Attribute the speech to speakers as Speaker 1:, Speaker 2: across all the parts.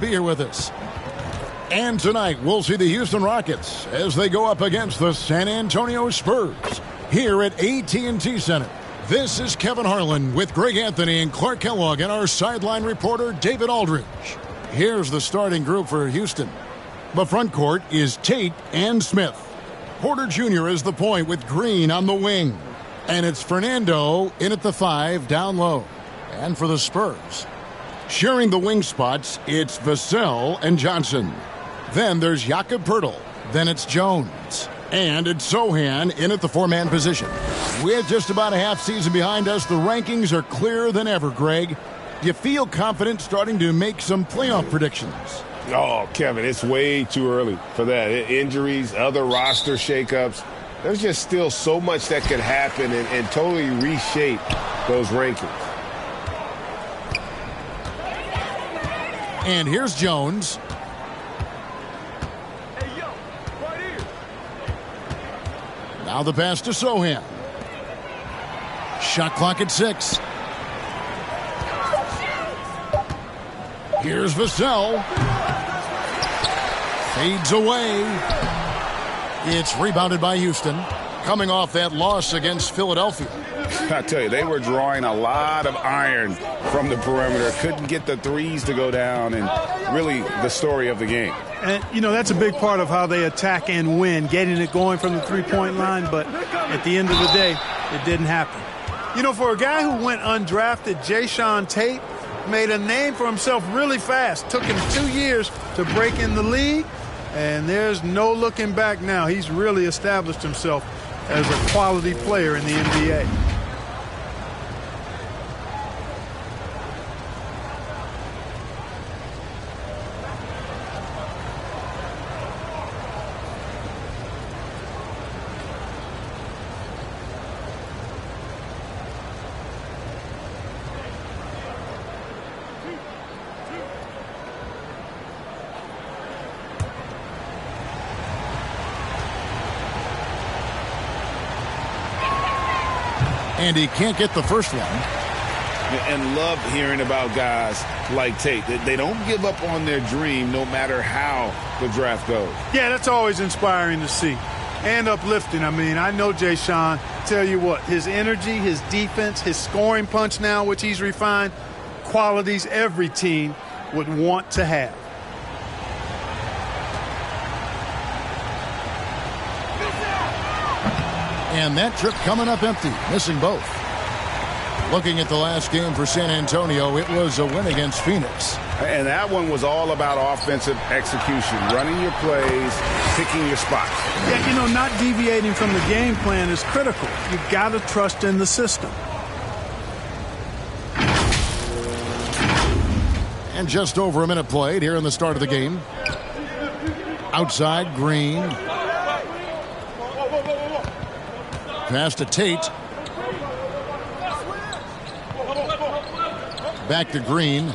Speaker 1: Be here with us. And tonight, we'll see the Houston Rockets as they go up against the San Antonio Spurs here at AT&TCenter. This is Kevin Harlan with Greg Anthony and Clark Kellogg and our sideline reporter, David Aldridge. Here's the starting group for Houston. The front court is Tate and Smith. Porter Jr. is the point with Green on the wing. And it's Fernando in at the 5 down low. And for the Spurs, sharing the wing spots, it's Vassell and Johnson. Then there's Jakob Poeltl. Then it's Jones. And it's Sohan in at the 4-man position. With just about a half season behind us, the rankings are clearer than ever, Greg. Do you feel confident starting to make some playoff predictions?
Speaker 2: Oh, Kevin, it's way too early for that. Injuries, other roster shakeups. There's just still so much that could happen and totally reshape those rankings.
Speaker 1: And here's Jones.
Speaker 3: Hey, yo, right here.
Speaker 1: Now the pass to Sohan. Shot clock at 6. Here's Vassell. Fades away. It's rebounded by Houston, coming off that loss against Philadelphia.
Speaker 2: I tell you, they were drawing a lot of iron from the perimeter. Couldn't get the threes to go down, and really the story of the game.
Speaker 4: And, you know, that's a big part of how they attack and win, getting it going from the three-point line. But at the end of the day, it didn't happen. You know, for a guy who went undrafted, Jayshawn Tate made a name for himself really fast. Took him 2 years to break in the league, and there's no looking back now. He's really established himself as a quality player in the NBA.
Speaker 1: And he can't get the first one.
Speaker 2: And love hearing about guys like Tate. They don't give up on their dream no matter how the draft goes.
Speaker 4: Yeah, that's always inspiring to see. And uplifting. I mean, I know Jayshawn. Tell you what, his energy, his defense, his scoring punch now, which he's refined, qualities every team would want to have.
Speaker 1: And that trip coming up empty, missing both. Looking at the last game for San Antonio, it was a win against Phoenix.
Speaker 2: And that one was all about offensive execution, running your plays, picking your spots.
Speaker 4: Yeah, you know, not deviating from the game plan is critical. You've got to trust in the system.
Speaker 1: And just over a minute played here in the start of the game. Outside, Green. Pass to Tate. Back to Green.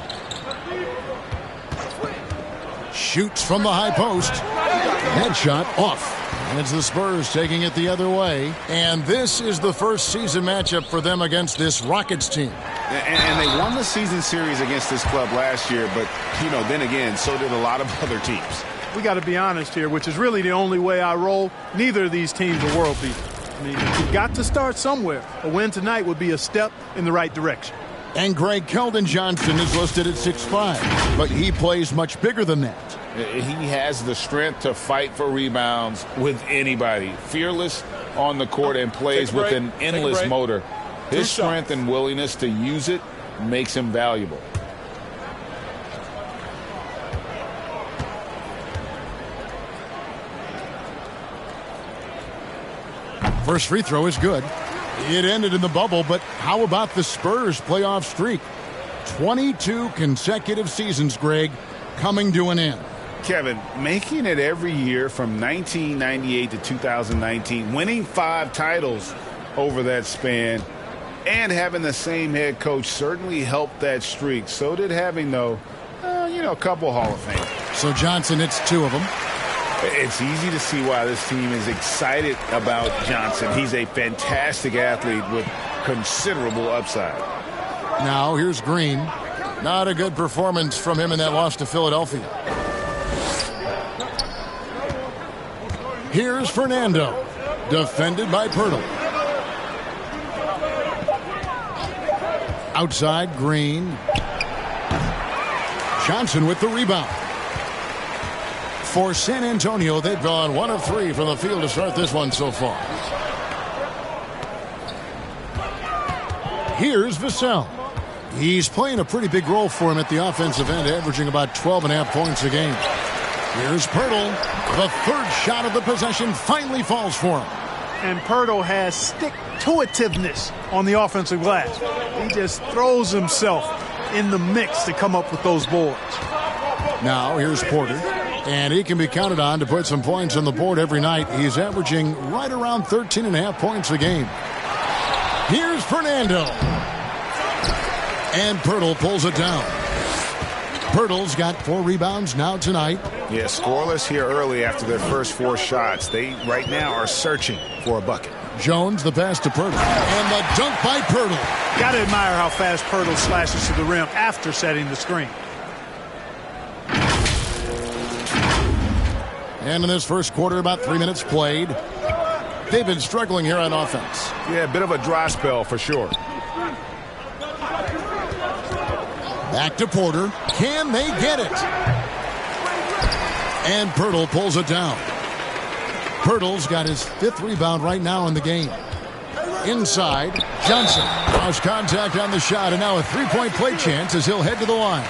Speaker 1: Shoots from the high post. Headshot off. And it's the Spurs taking it the other way. And this is the first season matchup for them against this Rockets team.
Speaker 2: And they won the season series against this club last year, but, you know, then again, so did a lot of other teams.
Speaker 4: We got to be honest here, which is really the only way I roll. Neither of these teams are world beaters. I mean, you've got to start somewhere. A win tonight would be a step in the right direction.
Speaker 1: And Greg Keldon Johnson is listed at 6'5", but he plays much bigger than that.
Speaker 2: He has the strength to fight for rebounds with anybody. Fearless on the court and plays with an endless motor. His strength and willingness to use it makes him valuable.
Speaker 1: First free throw is good. It ended in the bubble, but how about the Spurs playoff streak? 22 consecutive seasons, Greg, coming to an end.
Speaker 2: Kevin, making it every year from 1998 to 2019, winning 5 titles over that span, and having the same head coach certainly helped that streak. So did having, though, a couple Hall of Fame.
Speaker 1: So Johnson, it's 2 of them.
Speaker 2: It's easy to see why this team is excited about Johnson. He's a fantastic athlete with considerable upside.
Speaker 1: Now here's Green. Not a good performance from him in that loss to Philadelphia. Here's Fernando, defended by Pirtle. Outside, Green. Johnson with the rebound. For San Antonio, they've gone 1 of 3 from the field to start this one so far. Here's Vassell. He's playing a pretty big role for him at the offensive end, averaging about 12.5 points a game. Here's Pirtle. The third shot of the possession finally falls for him.
Speaker 4: And Pirtle has stick-to-itiveness on the offensive glass. He just throws himself in the mix to come up with those boards.
Speaker 1: Now here's Porter. And he can be counted on to put some points on the board every night. He's averaging right around 13.5 points a game. Here's Fernando. And Pirtle pulls it down. Pirtle's got 4 rebounds now tonight.
Speaker 2: Yeah, scoreless here early after their first 4 shots. They right now are searching for a bucket.
Speaker 1: Jones, the pass to Pirtle. And the dunk by Pirtle.
Speaker 4: Got to admire how fast Pirtle slashes to the rim after setting the screen.
Speaker 1: And in this first quarter, about 3 minutes played. They've been struggling here on offense.
Speaker 2: Yeah, a bit of a dry spell for sure.
Speaker 1: Back to Porter. Can they get it? And Pirtle pulls it down. Pirtle's got his 5th rebound right now in the game. Inside, Johnson. Lost contact on the shot, and now a 3-point play chance as he'll head to the line.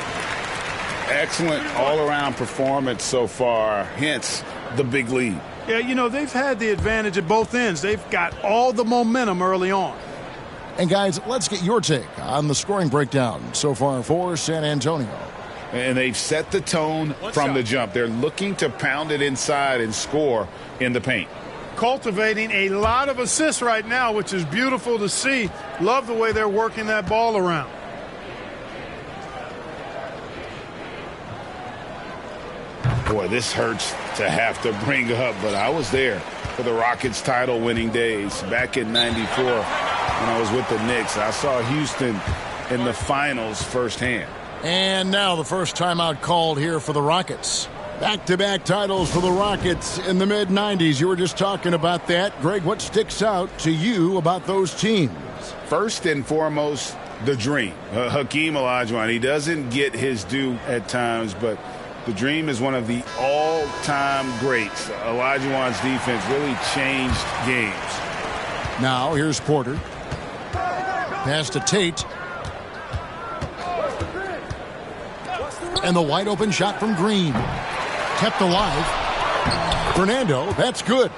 Speaker 2: Excellent all-around performance so far, hence the big lead.
Speaker 4: Yeah, you know, they've had the advantage at both ends. They've got all the momentum early on.
Speaker 1: And guys, let's get your take on the scoring breakdown so far for San Antonio.
Speaker 2: And they've set the tone from the jump. They're looking to pound it inside and score in the paint.
Speaker 4: Cultivating a lot of assists right now, which is beautiful to see. Love the way they're working that ball around.
Speaker 2: Boy, this hurts to have to bring up, but I was there for the Rockets title-winning days back in '94 when I was with the Knicks. I saw Houston in the finals firsthand.
Speaker 1: And now the first timeout called here for the Rockets. Back-to-back titles for the Rockets in the mid-'90s. You were just talking about that. Greg, what sticks out to you about those teams?
Speaker 2: First and foremost, the dream. Hakeem Olajuwon, he doesn't get his due at times, but the Dream is one of the all-time greats. Olajuwon's defense really changed games.
Speaker 1: Now here's Porter. Pass to Tate. And the wide-open shot from Green. Kept alive. Fernando, that's good.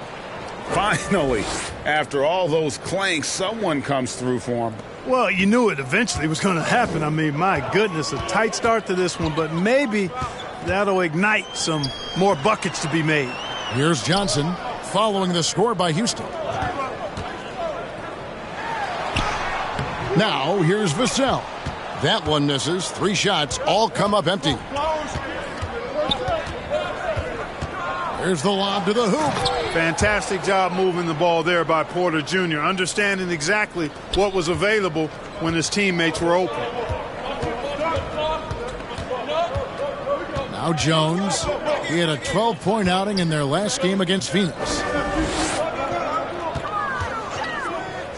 Speaker 2: Finally, after all those clanks, someone comes through for him.
Speaker 4: Well, you knew it eventually was going to happen. I mean, my goodness, a tight start to this one, but maybe that'll ignite some more buckets to be made.
Speaker 1: Here's Johnson following the score by Houston. Now here's Vassell. That one misses. 3 shots all come up empty. Here's the lob to the hoop.
Speaker 4: Fantastic job moving the ball there by Porter Jr., understanding exactly what was available when his teammates were open.
Speaker 1: Now Jones. He had a 12-point outing in their last game against Phoenix.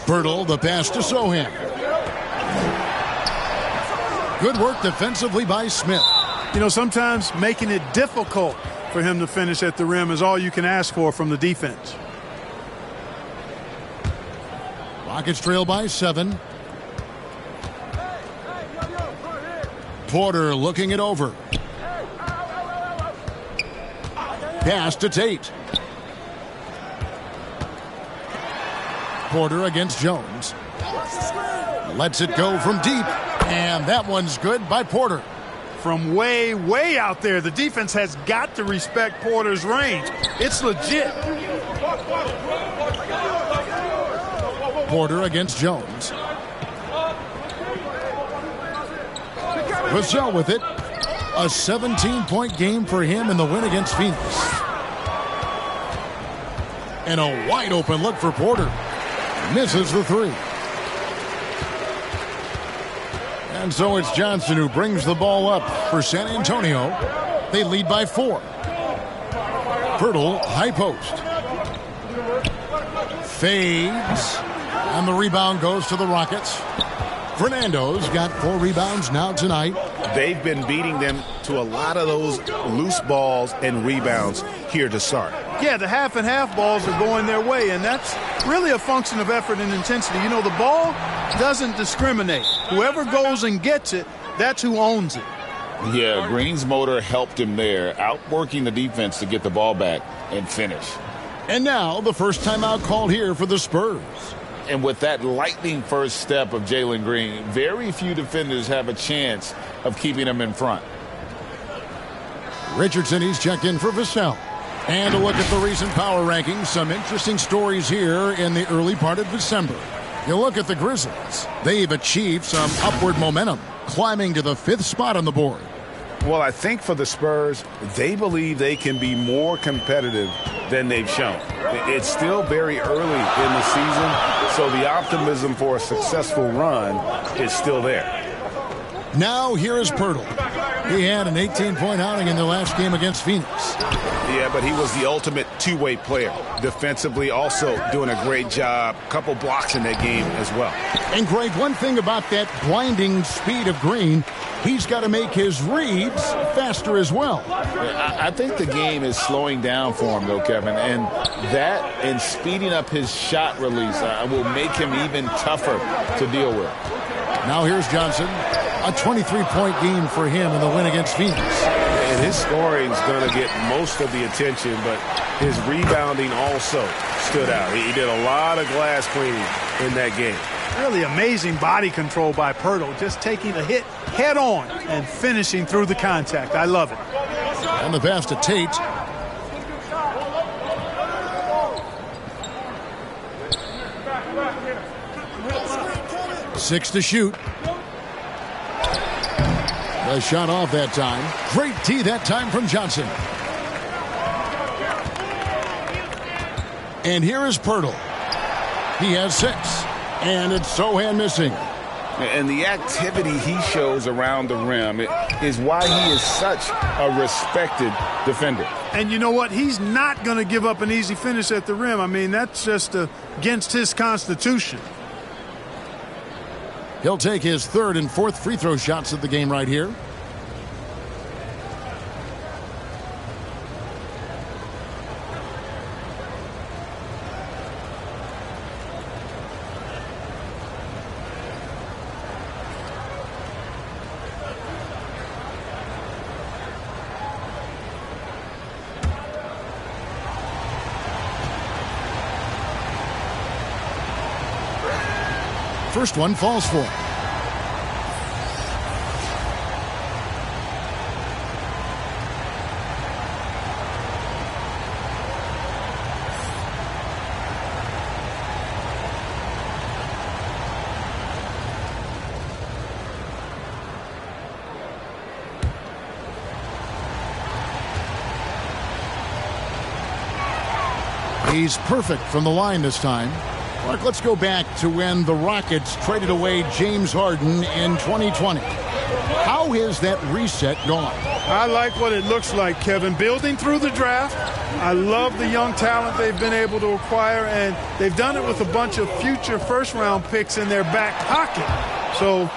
Speaker 1: Pirtle, the pass to Sohan. Good work defensively by Smith.
Speaker 4: You know, sometimes making it difficult for him to finish at the rim is all you can ask for from the defense.
Speaker 1: Rockets trail by 7. Porter looking it over. Pass to Tate. Porter against Jones. Lets it go from deep. And that one's good by Porter.
Speaker 4: From way, way out there, the defense has got to respect Porter's range. It's legit.
Speaker 1: Porter against Jones. Vassell with it. A 17-point game for him in the win against Phoenix. And a wide-open look for Porter. Misses the 3. And so it's Johnson who brings the ball up for San Antonio. They lead by 4. Pirtle, high post. Fades. And the rebound goes to the Rockets. Fernando's got 4 rebounds now tonight.
Speaker 2: They've been beating them to a lot of those loose balls and rebounds here to start.
Speaker 4: Yeah, the half and half balls are going their way, and that's really a function of effort and intensity. You know, the ball doesn't discriminate. Whoever goes and gets it, that's who owns it.
Speaker 2: Yeah, Green's motor helped him there, outworking the defense to get the ball back and finish.
Speaker 1: And now the first timeout called here for the Spurs.
Speaker 2: And with that lightning first step of Jalen Green, very few defenders have a chance of keeping him in front.
Speaker 1: Richardson, he's checked in for Vassell. And a look at the recent power rankings. Some interesting stories here in the early part of December. You look at the Grizzlies. They've achieved some upward momentum, climbing to the 5th spot on the board.
Speaker 2: Well, I think for the Spurs, they believe they can be more competitive than they've shown. It's still very early in the season, so the optimism for a successful run is still there.
Speaker 1: Now here is Pirtle. He had an 18-point outing in the last game against Phoenix.
Speaker 2: Yeah, but he was the ultimate two-way player. Defensively, also doing a great job. Couple blocks in that game as well.
Speaker 1: And Greg, one thing about that blinding speed of Green, he's got to make his reads faster as well.
Speaker 2: I think the game is slowing down for him, though, Kevin. And that and speeding up his shot release will make him even tougher to deal with.
Speaker 1: Now here's Johnson. A 23-point game for him in the win against Phoenix.
Speaker 2: And his scoring is going to get most of the attention, but his rebounding also stood out. He did a lot of glass cleaning in that game.
Speaker 4: Really amazing body control by Pirtle, just taking the hit head on and finishing through the contact. I love it.
Speaker 1: And the pass to Tate. Six to shoot. The shot off that time. Great tee that time from Johnson. And here is Pirtle. He has 6. And it's Sohan missing.
Speaker 2: And the activity he shows around the rim is why he is such a respected defender.
Speaker 4: And you know what? He's not going to give up an easy finish at the rim. I mean, that's just against his constitution.
Speaker 1: He'll take his 3rd and 4th free throw shots of the game right here. First one falls for him. He's perfect from the line this time. Mark, let's go back to when the Rockets traded away James Harden in 2020. How has that reset gone?
Speaker 4: I like what it looks like, Kevin. Building through the draft. I love the young talent they've been able to acquire, and they've done it with a bunch of future first-round picks in their back pocket. So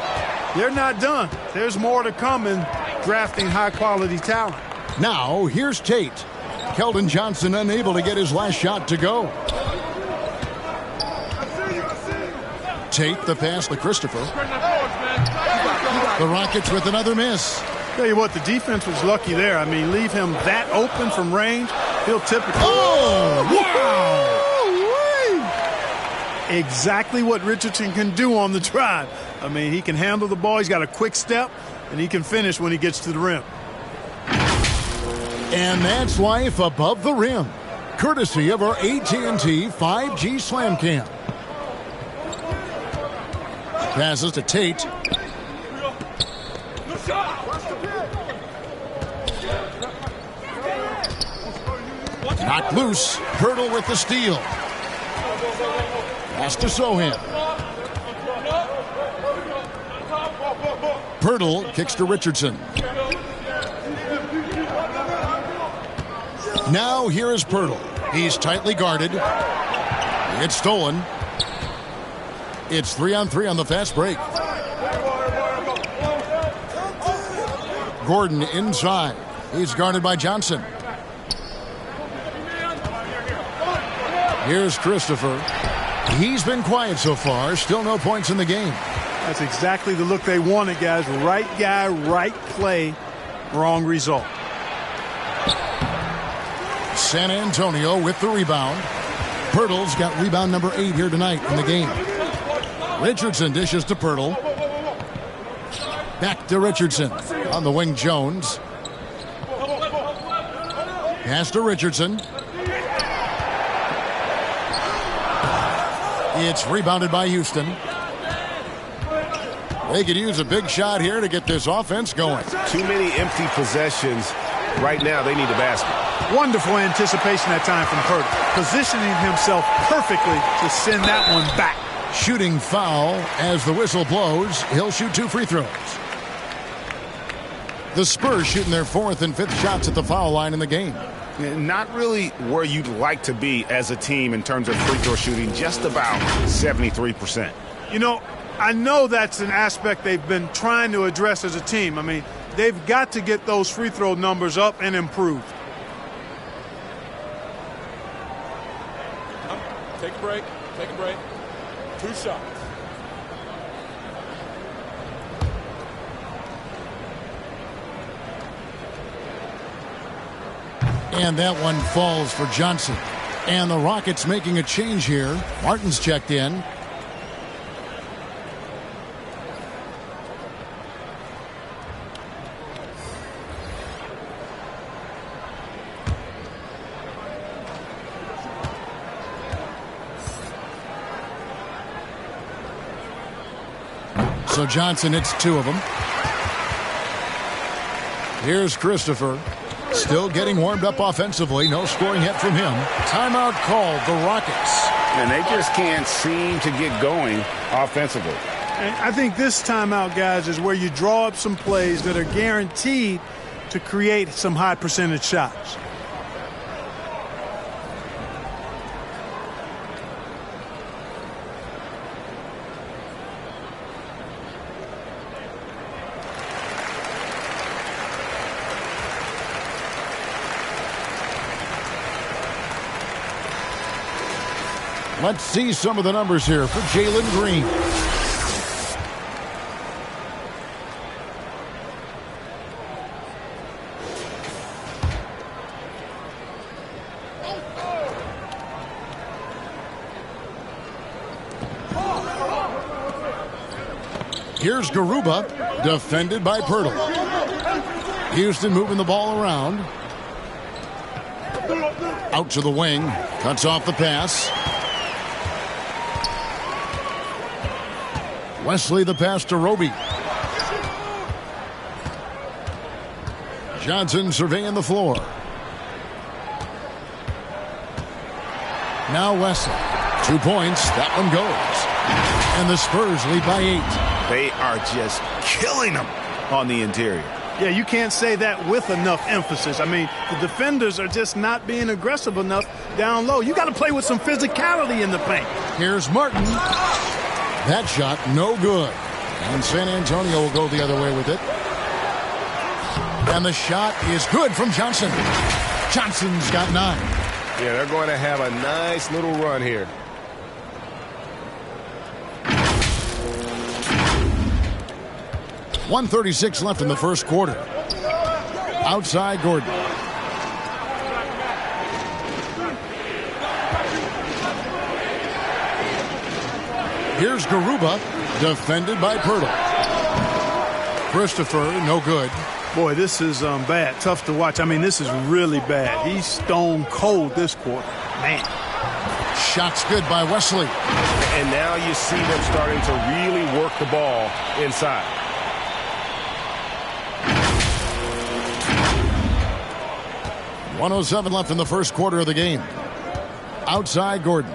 Speaker 4: they're not done. There's more to come in drafting high-quality talent.
Speaker 1: Now, here's Tate. Keldon Johnson unable to get his last shot to go. Tate, the pass to Christopher. The Rockets with another miss.
Speaker 4: Tell you what, the defense was lucky there. I mean, leave him that open from range, he'll tip it.
Speaker 1: Oh,
Speaker 4: wow! Exactly what Richardson can do on the drive. I mean, he can handle the ball. He's got a quick step, and he can finish when he gets to the rim.
Speaker 1: And that's life above the rim, courtesy of our AT&T 5G Slam Cam. Passes to Tate. Knocked loose. Pirtle with the steal. Pass to Sohan. Pirtle kicks to Richardson. Now here is Pirtle. He's tightly guarded. It's stolen. It's 3-on-3 on the fast break. Gordon inside. He's guarded by Johnson. Here's Christopher. He's been quiet so far. Still no points in the game.
Speaker 4: That's exactly the look they wanted, guys. Right guy, right play, wrong result.
Speaker 1: San Antonio with the rebound. Pirtle's got rebound number 8 here tonight in the game. Richardson dishes to Pirtle. Back to Richardson. On the wing, Jones. Pass to Richardson. It's rebounded by Houston. They could use a big shot here to get this offense going.
Speaker 2: Too many empty possessions. Right now, they need a basket.
Speaker 4: Wonderful anticipation that time from Pirtle. Positioning himself perfectly to send that one back.
Speaker 1: Shooting foul as the whistle blows. He'll shoot 2 free throws. The Spurs shooting their 4th and 5th shots at the foul line in the game.
Speaker 2: Not really where you'd like to be as a team in terms of free throw shooting, just about 73%.
Speaker 4: You know, I know that's an aspect they've been trying to address as a team. I mean, they've got to get those free throw numbers up and improved.
Speaker 3: Take a break. Take a break. 2 shots.
Speaker 1: And that one falls for Johnson. And the Rockets making a change here. Martin's checked in. So Johnson hits 2 of them. Here's Christopher. Still getting warmed up offensively. No scoring yet from him. Timeout called, the Rockets.
Speaker 2: And they just can't seem to get going offensively.
Speaker 4: And I think this timeout, guys, is where you draw up some plays that are guaranteed to create some high percentage shots.
Speaker 1: Let's see some of the numbers here for Jalen Green. Here's Garuba, defended by Pirtle. Houston moving the ball around. Out to the wing, cuts off the pass. Wesley the pass to Roby. Johnson surveying the floor. Now Wesley. 2 points. That one goes. And the Spurs lead by 8.
Speaker 2: They are just killing them on the interior.
Speaker 4: Yeah, you can't say that with enough emphasis. I mean, the defenders are just not being aggressive enough down low. You got to play with some physicality in the paint.
Speaker 1: Here's Martin. That shot, no good. And San Antonio will go the other way with it. And the shot is good from Johnson. Johnson's got 9.
Speaker 2: Yeah, they're going to have a nice little run here.
Speaker 1: .136 left in the first quarter. Outside Gordon. Here's Garuba, defended by Pirtle. Christopher, no good.
Speaker 4: Boy, this is bad. Tough to watch. I mean, this is really bad. He's stone cold this quarter. Man.
Speaker 1: Shot's good by Wesley.
Speaker 2: And now you see them starting to really work the ball inside.
Speaker 1: .107 left in the first quarter of the game. Outside Gordon.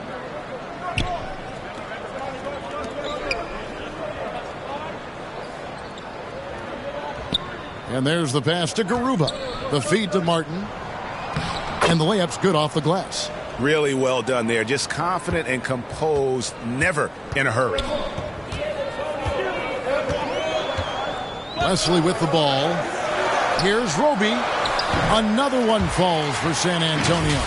Speaker 1: And there's the pass to Garuba. The feed to Martin. And the layup's good off the glass.
Speaker 2: Really well done there. Just confident and composed, never in a hurry.
Speaker 1: Wesley with the ball. Here's Roby. Another one falls for San Antonio.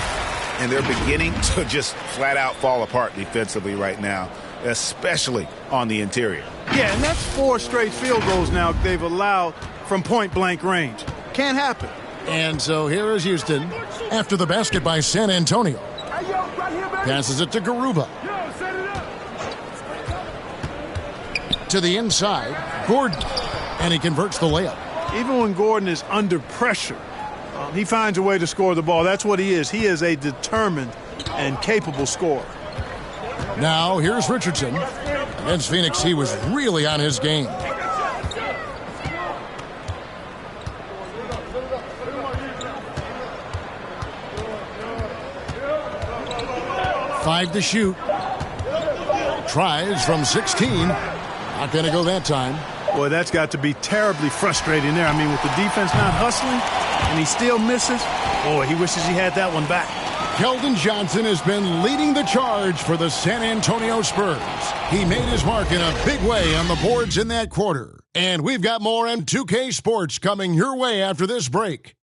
Speaker 2: And they're beginning to just flat out fall apart defensively right now, especially on the interior.
Speaker 4: Yeah, and that's 4 straight field goals now they've allowed from point-blank range. Can't happen.
Speaker 1: And so here is Houston after the basket by San Antonio. Passes it to Garuba. To the inside, Gordon. And he converts the layup.
Speaker 4: Even when Gordon is under pressure, he finds a way to score the ball. That's what he is. He is a determined and capable scorer.
Speaker 1: Now here's Richardson. Against Phoenix, he was really on his game. Five to shoot. Tries from 16. Not going to go that time.
Speaker 4: Boy, that's got to be terribly frustrating there. I mean, with the defense not hustling and he still misses, boy, he wishes he had that one back.
Speaker 1: Keldon Johnson has been leading the charge for the San Antonio Spurs. He made his mark in a big way on the boards in that quarter. And we've got more M2K Sports coming your way after this break.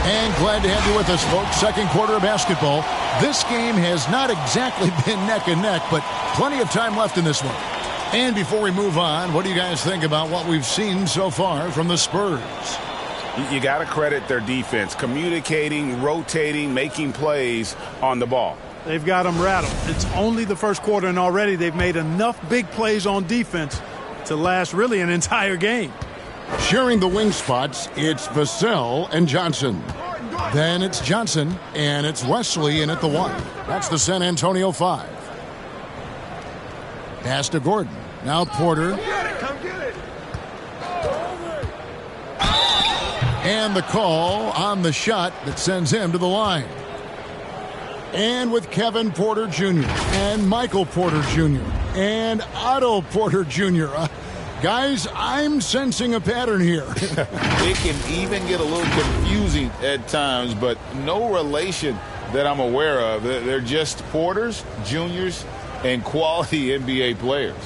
Speaker 1: And glad to have you with us, folks. Second quarter of basketball. This game has not exactly been neck and neck, but plenty of time left in this one. And before we move on, what do you guys think about what we've seen so far from the Spurs?
Speaker 2: You got to credit their defense, communicating, rotating, making plays on the ball.
Speaker 4: They've got them rattled. It's only the first quarter, and already they've made enough big plays on defense to last really an entire game.
Speaker 1: Sharing the wing spots, it's Vassell and Johnson. Then it's Johnson, and it's Wesley in at the 1. That's the San Antonio 5. Pass to Gordon. Now Porter. And the call on the shot that sends him to the line. And with Kevin Porter Jr. and Michael Porter Jr. and Otto Porter Jr. Guys, I'm sensing a pattern here.
Speaker 2: It can even get a little confusing at times, but no relation that I'm aware of. They're just Porters, juniors, and quality NBA players.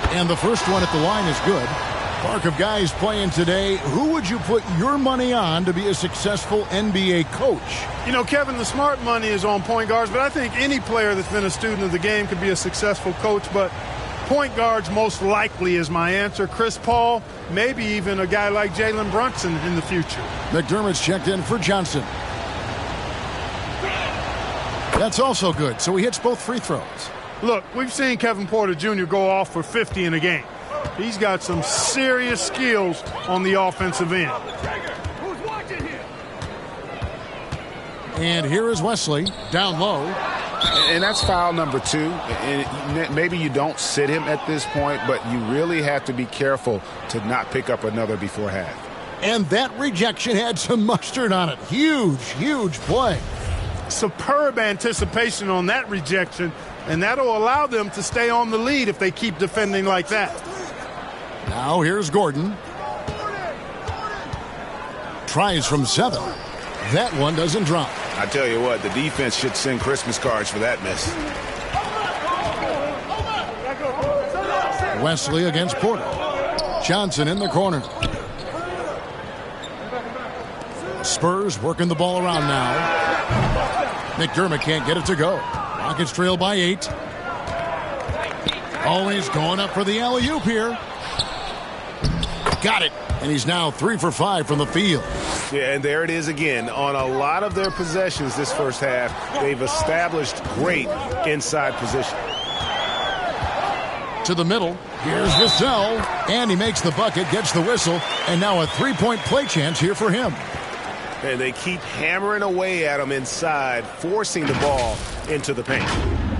Speaker 1: And the first one at the line is good. Park of guys playing today. Who would you put your money on to be a successful NBA coach?
Speaker 4: You know, Kevin, the smart money is on point guards, but I think any player that's been a student of the game could be a successful coach. But point guards most likely is my answer. Chris Paul, maybe even a guy like Jalen Brunson in the future.
Speaker 1: McDermott's checked in for Johnson. That's also good, so he hits both free throws.
Speaker 4: Look, we've seen Kevin Porter Jr. go off for 50 in a game. He's got some serious skills on the offensive end.
Speaker 1: And here is Wesley, down low.
Speaker 2: And that's foul number 2. And maybe you don't sit him at this point, but you really have to be careful to not pick up another before half.
Speaker 1: And that rejection had some mustard on it. Huge, huge play.
Speaker 4: Superb anticipation on that rejection, and that'll allow them to stay on the lead if they keep defending like that.
Speaker 1: Now here's Gordon. Tries from 7. That one doesn't drop.
Speaker 2: I tell you what, the defense should send Christmas cards for that miss.
Speaker 1: Wesley against Porter. Johnson in the corner. Spurs working the ball around now. McDermott can't get it to go. Rockets trail by 8. Always going up for the alley-oop here. Got it. And he's now 3 for 5 from the field.
Speaker 2: Yeah, and there it is again. On a lot of their possessions this first half, they've established great inside position.
Speaker 1: To the middle. Here's Vassell. And he makes the bucket, gets the whistle, and now a three-point play chance here for him.
Speaker 2: And they keep hammering away at him inside, forcing the ball into the paint.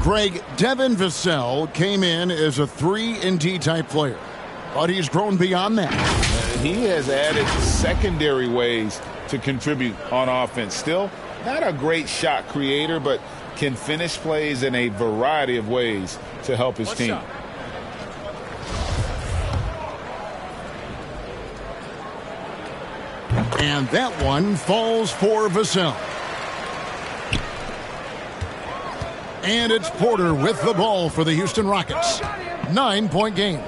Speaker 1: Greg, Devin Vassell came in as a 3-and-D type player, but he's grown beyond that.
Speaker 2: He has added secondary ways to contribute on offense. Still not a great shot creator, but can finish plays in a variety of ways to help his team.
Speaker 1: And that one falls for Vassell. And it's Porter with the ball for the Houston Rockets. 9-point game.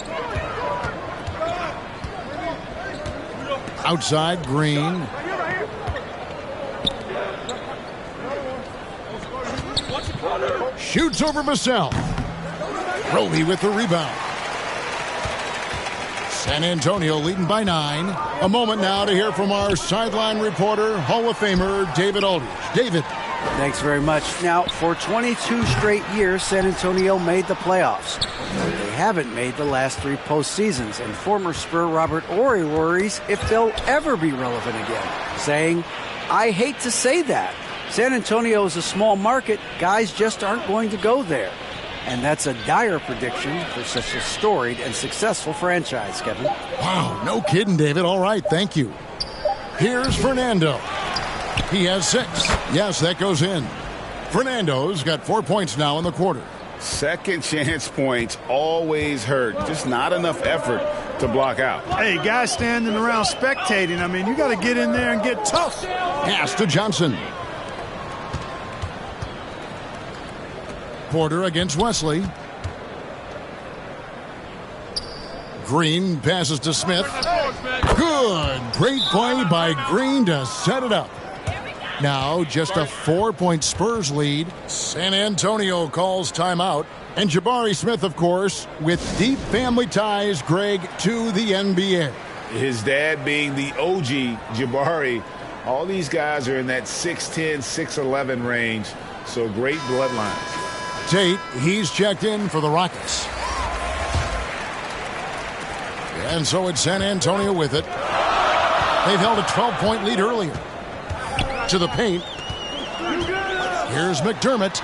Speaker 1: Outside, Green. Shoots over Vassell. Roby with the rebound. San Antonio leading by 9. A moment now to hear from our sideline reporter, Hall of Famer David Aldridge. David.
Speaker 5: Thanks very much. Now, for 22 straight years, San Antonio made the playoffs. They haven't made the last 3 postseasons, and former Spur Robert Ory worries if they'll ever be relevant again, saying, "I hate to say that. San Antonio is a small market. Guys just aren't going to go there." And that's a dire prediction for such a storied and successful franchise, Kevin.
Speaker 1: Wow, no kidding, David. All right, thank you. Here's Fernando. He has 6. Yes, that goes in. Fernando's got 4 points now in the quarter.
Speaker 2: Second chance points always hurt. Just not enough effort to block out.
Speaker 4: Hey, guys standing around spectating. I mean, you got to get in there and get tough.
Speaker 1: Pass to Johnson. Porter against Wesley. Green passes to Smith. Good. Great play by Green to set it up. Now just a 4-point Spurs lead. San Antonio calls timeout. And Jabari Smith, of course, with deep family ties, Greg, to the NBA.
Speaker 2: His dad being the OG Jabari. All these guys are in that 6'10", 6'11 range. So great bloodlines.
Speaker 1: Tate, he's checked in for the Rockets. And so it's San Antonio with it. They've held a 12-point lead earlier. To the paint. Here's McDermott.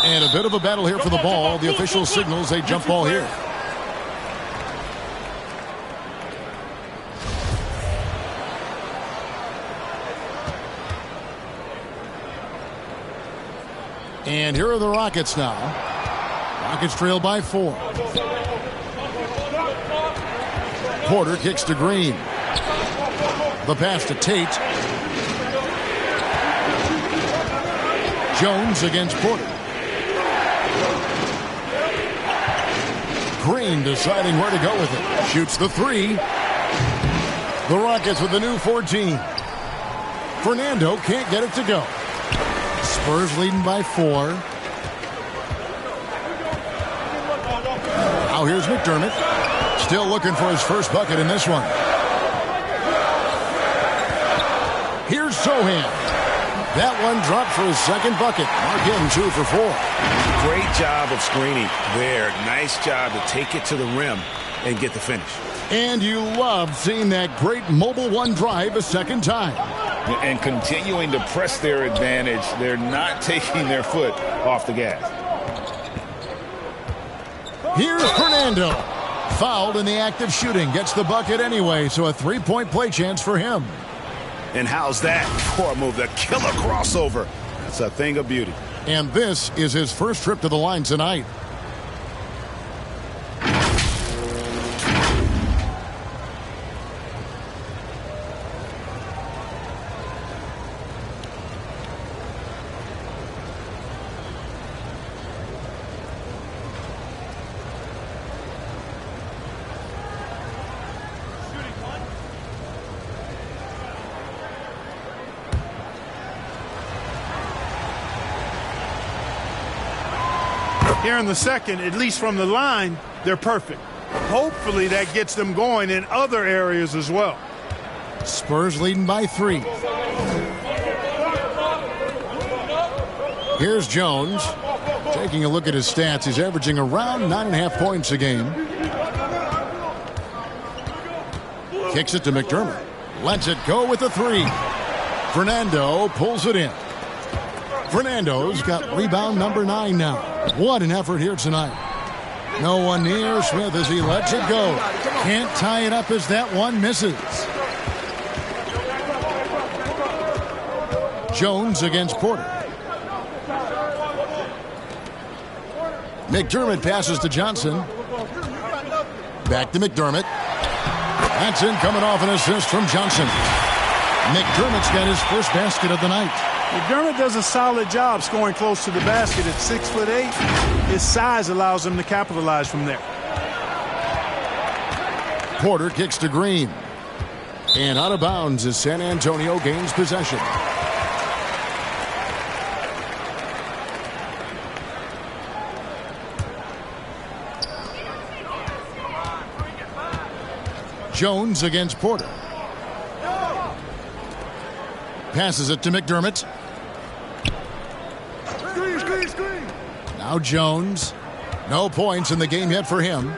Speaker 1: And a bit of a battle here for the ball. The official signals a jump ball here. And here are the Rockets now. Rockets trail by 4. Porter kicks to Green. The pass to Tate. Jones against Porter. Green deciding where to go with it. Shoots the 3. The Rockets with a new 14. Fernando can't get it to go. Spurs leading by 4. Now here's McDermott. Still looking for his first bucket in this one. Here's Sohan. That one dropped for his second bucket. Mark him 2 for 4.
Speaker 6: Great job of screening there. Nice job to take it to the rim and get the finish.
Speaker 1: And you love seeing that great mobile one drive a second time.
Speaker 2: And continuing to press their advantage. They're not taking their foot off the gas.
Speaker 1: Here's Fernando. Fouled in the act of shooting. Gets the bucket anyway, so a 3-point play chance for him.
Speaker 6: And how's that? Poor move, the killer crossover. That's a thing of beauty.
Speaker 1: And this is his first trip to the line tonight.
Speaker 4: Here in the second, at least from the line, they're perfect. Hopefully that gets them going in other areas as well.
Speaker 1: Spurs leading by 3. Here's Jones. Taking a look at his stats, he's averaging around 9.5 points a game. Kicks it to McDermott. Lets it go with a 3. Fernando pulls it in. Fernando's got rebound number 9 now. What an effort here tonight. No one near Smith as he lets it go. Can't tie it up as that one misses. Jones against Porter. McDermott passes to Johnson. Back to McDermott. That's in, coming off an assist from Johnson. McDermott's got his first basket of the night.
Speaker 4: McDermott does a solid job scoring close to the basket at 6'8". His size allows him to capitalize from there.
Speaker 1: Porter kicks to Green. And out of bounds as San Antonio gains possession. Jones against Porter. Passes it to McDermott. Now Jones. No points in the game yet for him.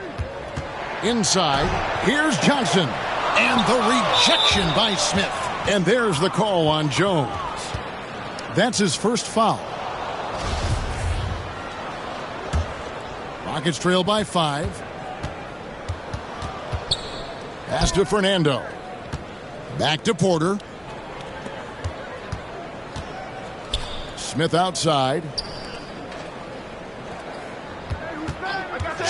Speaker 1: Inside. Here's Johnson. And the rejection by Smith. And there's the call on Jones. That's his first foul. Rockets trail by 5. Pass to Fernando. Back to Porter. Smith outside.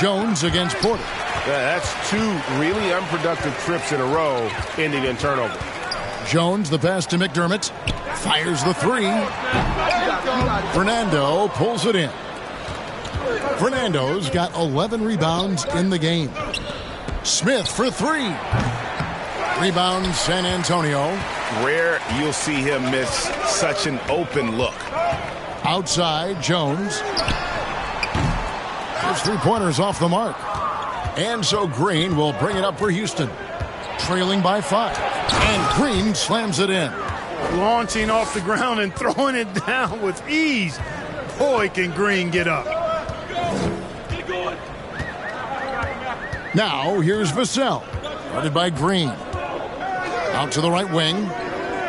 Speaker 1: Jones against Porter.
Speaker 6: That's 2 really unproductive trips in a row, ending in turnover.
Speaker 1: Jones, the pass to McDermott. Fires the 3. Fernando pulls it in. Fernando's got 11 rebounds in the game. Smith for 3. Rebound San Antonio.
Speaker 6: Rare you'll see him miss such an open look.
Speaker 1: Outside, Jones. His 3-pointers off the mark. And so Green will bring it up for Houston. Trailing by 5. And Green slams it in.
Speaker 4: Launching off the ground and throwing it down with ease. Boy, can Green get up.
Speaker 1: Now, here's Vassell. Guarded by Green. Out to the right wing.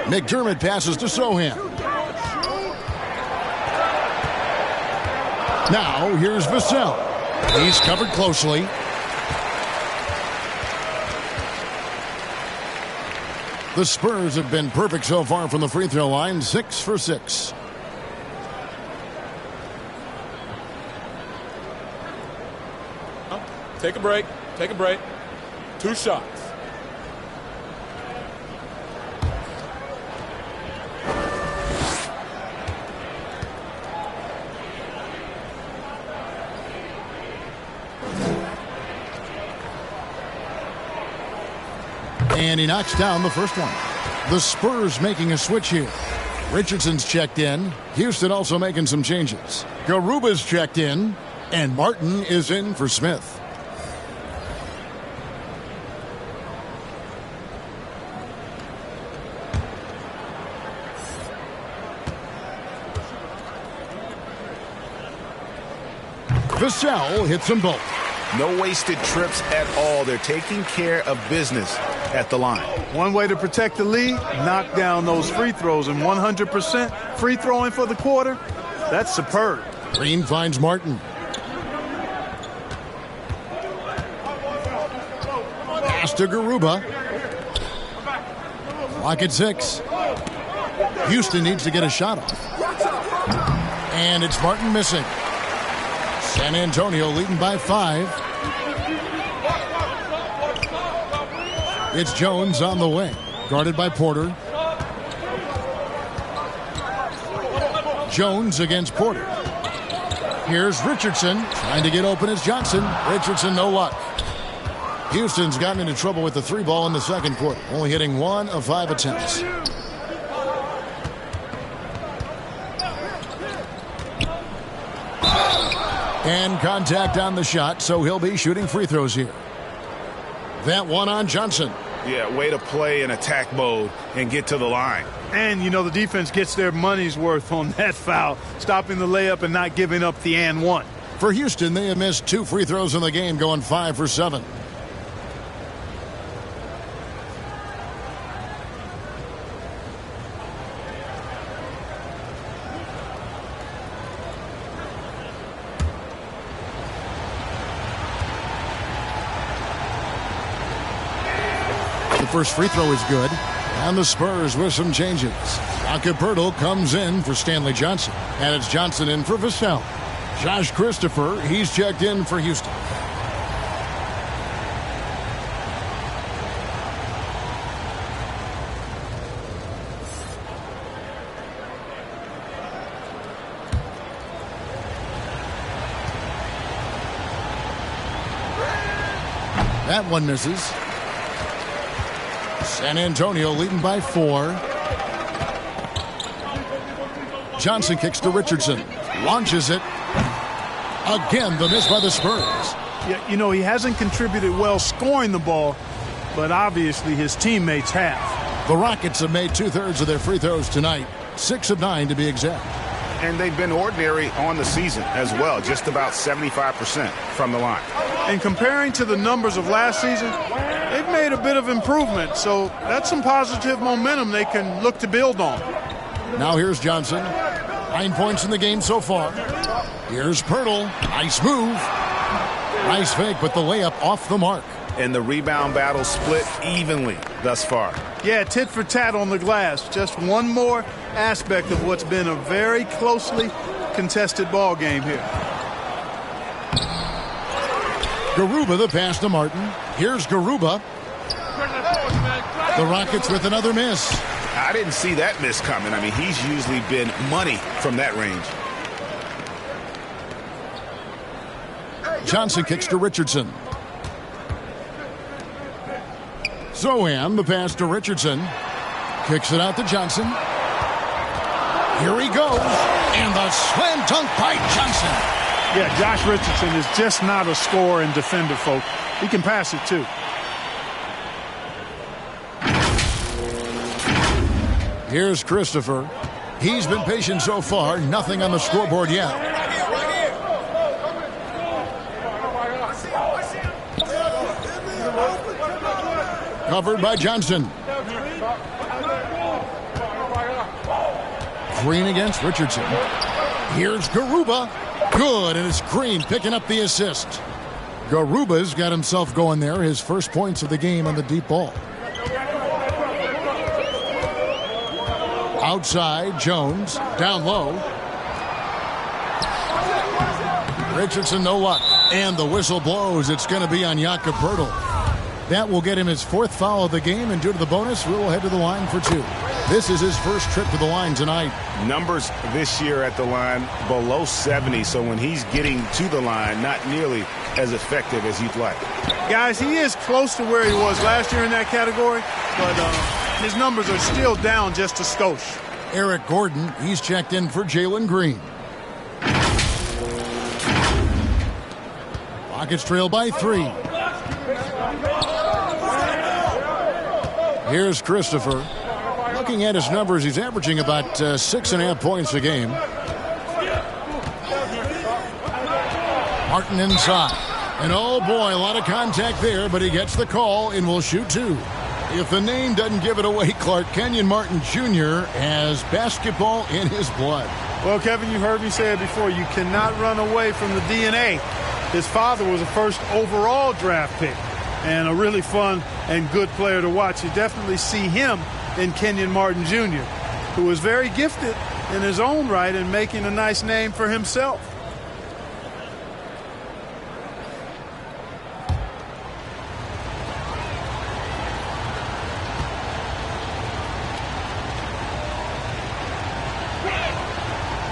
Speaker 1: McDermott passes to Sohan. Now, here's Vassell. He's covered closely. The Spurs have been perfect so far from the free throw line, 6 for 6.
Speaker 3: Take a break. Take a break. 2 shots.
Speaker 1: And he knocks down the first one. The Spurs making a switch here. Richardson's checked in. Houston also making some changes. Garuba's checked in. And Martin is in for Smith. Vassell hits them both.
Speaker 6: No wasted trips at all. They're taking care of business at the line.
Speaker 4: One way to protect the lead, knock down those free throws, and 100% free throwing for the quarter, that's superb.
Speaker 1: Green finds Martin. Pass to Garuba. Clock at 6. Houston needs to get a shot off. And it's Martin missing. San Antonio leading by 5. It's Jones on the wing, guarded by Porter. Jones against Porter. Here's Richardson trying to get open as Johnson. Richardson, no luck. Houston's gotten into trouble with the 3 ball in the second quarter, only hitting 1 of 5 attempts. And contact on the shot, so he'll be shooting free throws here. That one on Johnson.
Speaker 6: Yeah, way to play in attack mode and get to the line.
Speaker 4: And, you know, the defense gets their money's worth on that foul, stopping the layup and not giving up the and one.
Speaker 1: For Houston, they have missed 2 free throws in the game, going 5 for 7. First free throw is good. And the Spurs with some changes. Jakob comes in for Stanley Johnson. And it's Johnson in for Vassell. Josh Christopher, he's checked in for Houston. That one misses. San Antonio leading by 4. Johnson kicks to Richardson. Launches it. Again, the miss by the Spurs.
Speaker 4: Yeah, you know, he hasn't contributed well scoring the ball, but obviously his teammates have.
Speaker 1: The Rockets have made 2/3 of their free throws tonight. 6 of 9 to be exact.
Speaker 6: And they've been ordinary on the season as well, just about 75% from the line.
Speaker 4: And comparing to the numbers of last season, they've made a bit of improvement. So that's some positive momentum they can look to build on.
Speaker 1: Now here's Johnson. 9 points in the game so far. Here's Pirtle. Nice move. Nice fake, but the layup off the mark.
Speaker 6: And the rebound battle split evenly thus far.
Speaker 4: Yeah, tit for tat on the glass. Just one more aspect of what's been a very closely contested ball game here.
Speaker 1: Garuba the pass to Martin. Here's Garuba. The Rockets with another miss.
Speaker 6: I didn't see that miss coming. I mean, he's usually been money from that range.
Speaker 1: Johnson kicks to Richardson. Zohan, the pass to Richardson. Kicks it out to Johnson. Here he goes. And the slam dunk by Johnson.
Speaker 4: Yeah, Josh Richardson is just not a scorer and defender, folks. He can pass it, too.
Speaker 1: Here's Christopher. He's been patient so far. Nothing on the scoreboard yet. Covered by Johnson. Green against Richardson. Here's Garuba. Good, and it's Green picking up the assist. Garuba's got himself going there. His first points of the game on the deep ball. Outside, Jones. Down low. Richardson, no luck. And the whistle blows. It's going to be on Jakob Pirtle. That will get him his 4th foul of the game, and due to the bonus, we'll head to the line for 2. This is his first trip to the line tonight.
Speaker 6: Numbers this year at the line below 70, so when he's getting to the line, not nearly as effective as you'd like.
Speaker 4: Guys, he is close to where he was last year in that category, but his numbers are still down just a skosh.
Speaker 1: Eric Gordon, he's checked in for Jalen Green. Rockets trail by 3. Here's Christopher. Looking at his numbers, he's averaging about 6.5 points a game. Martin inside. And oh boy, a lot of contact there, but he gets the call and will shoot 2. If the name doesn't give it away, Clark, Kenyon Martin Jr. has basketball in his blood.
Speaker 4: Well, Kevin, you heard me say it before. You cannot run away from the DNA. His father was a first overall draft pick and a really fun and good player to watch. You definitely see him in Kenyon Martin Jr., who is very gifted in his own right and making a nice name for himself.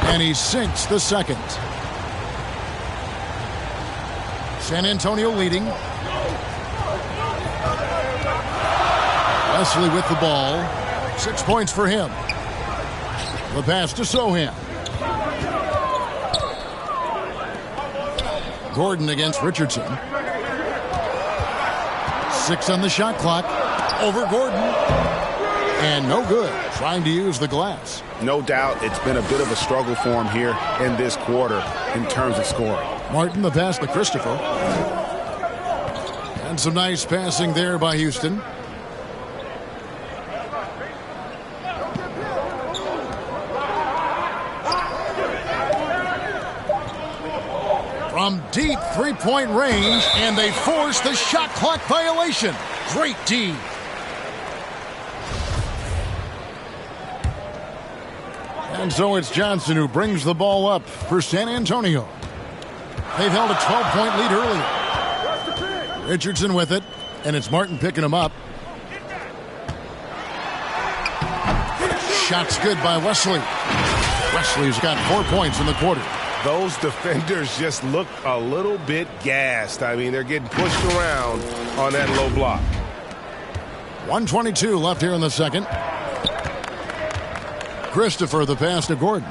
Speaker 1: And he sinks the second. San Antonio leading. Wesley with the ball. 6 points for him. The pass to Sohan. Gordon against Richardson. 6 on the shot clock. Over Gordon. And no good. Trying to use the glass.
Speaker 6: No doubt it's been a bit of a struggle for him here in this quarter in terms of scoring.
Speaker 1: Martin, the pass to Christopher. And some nice passing there by Houston. From deep three-point range, and they force the shot clock violation. Great D. And so it's Johnson who brings the ball up for San Antonio. They've held a 12-point lead earlier. Richardson with it, and it's Martin picking him up. Shot's good by Wesley. Wesley's got 4 points in the quarter.
Speaker 6: Those defenders just look a little bit gassed. I mean, they're getting pushed around on that low block.
Speaker 1: 1:22 left here in the second. Christopher, the pass to Gordon.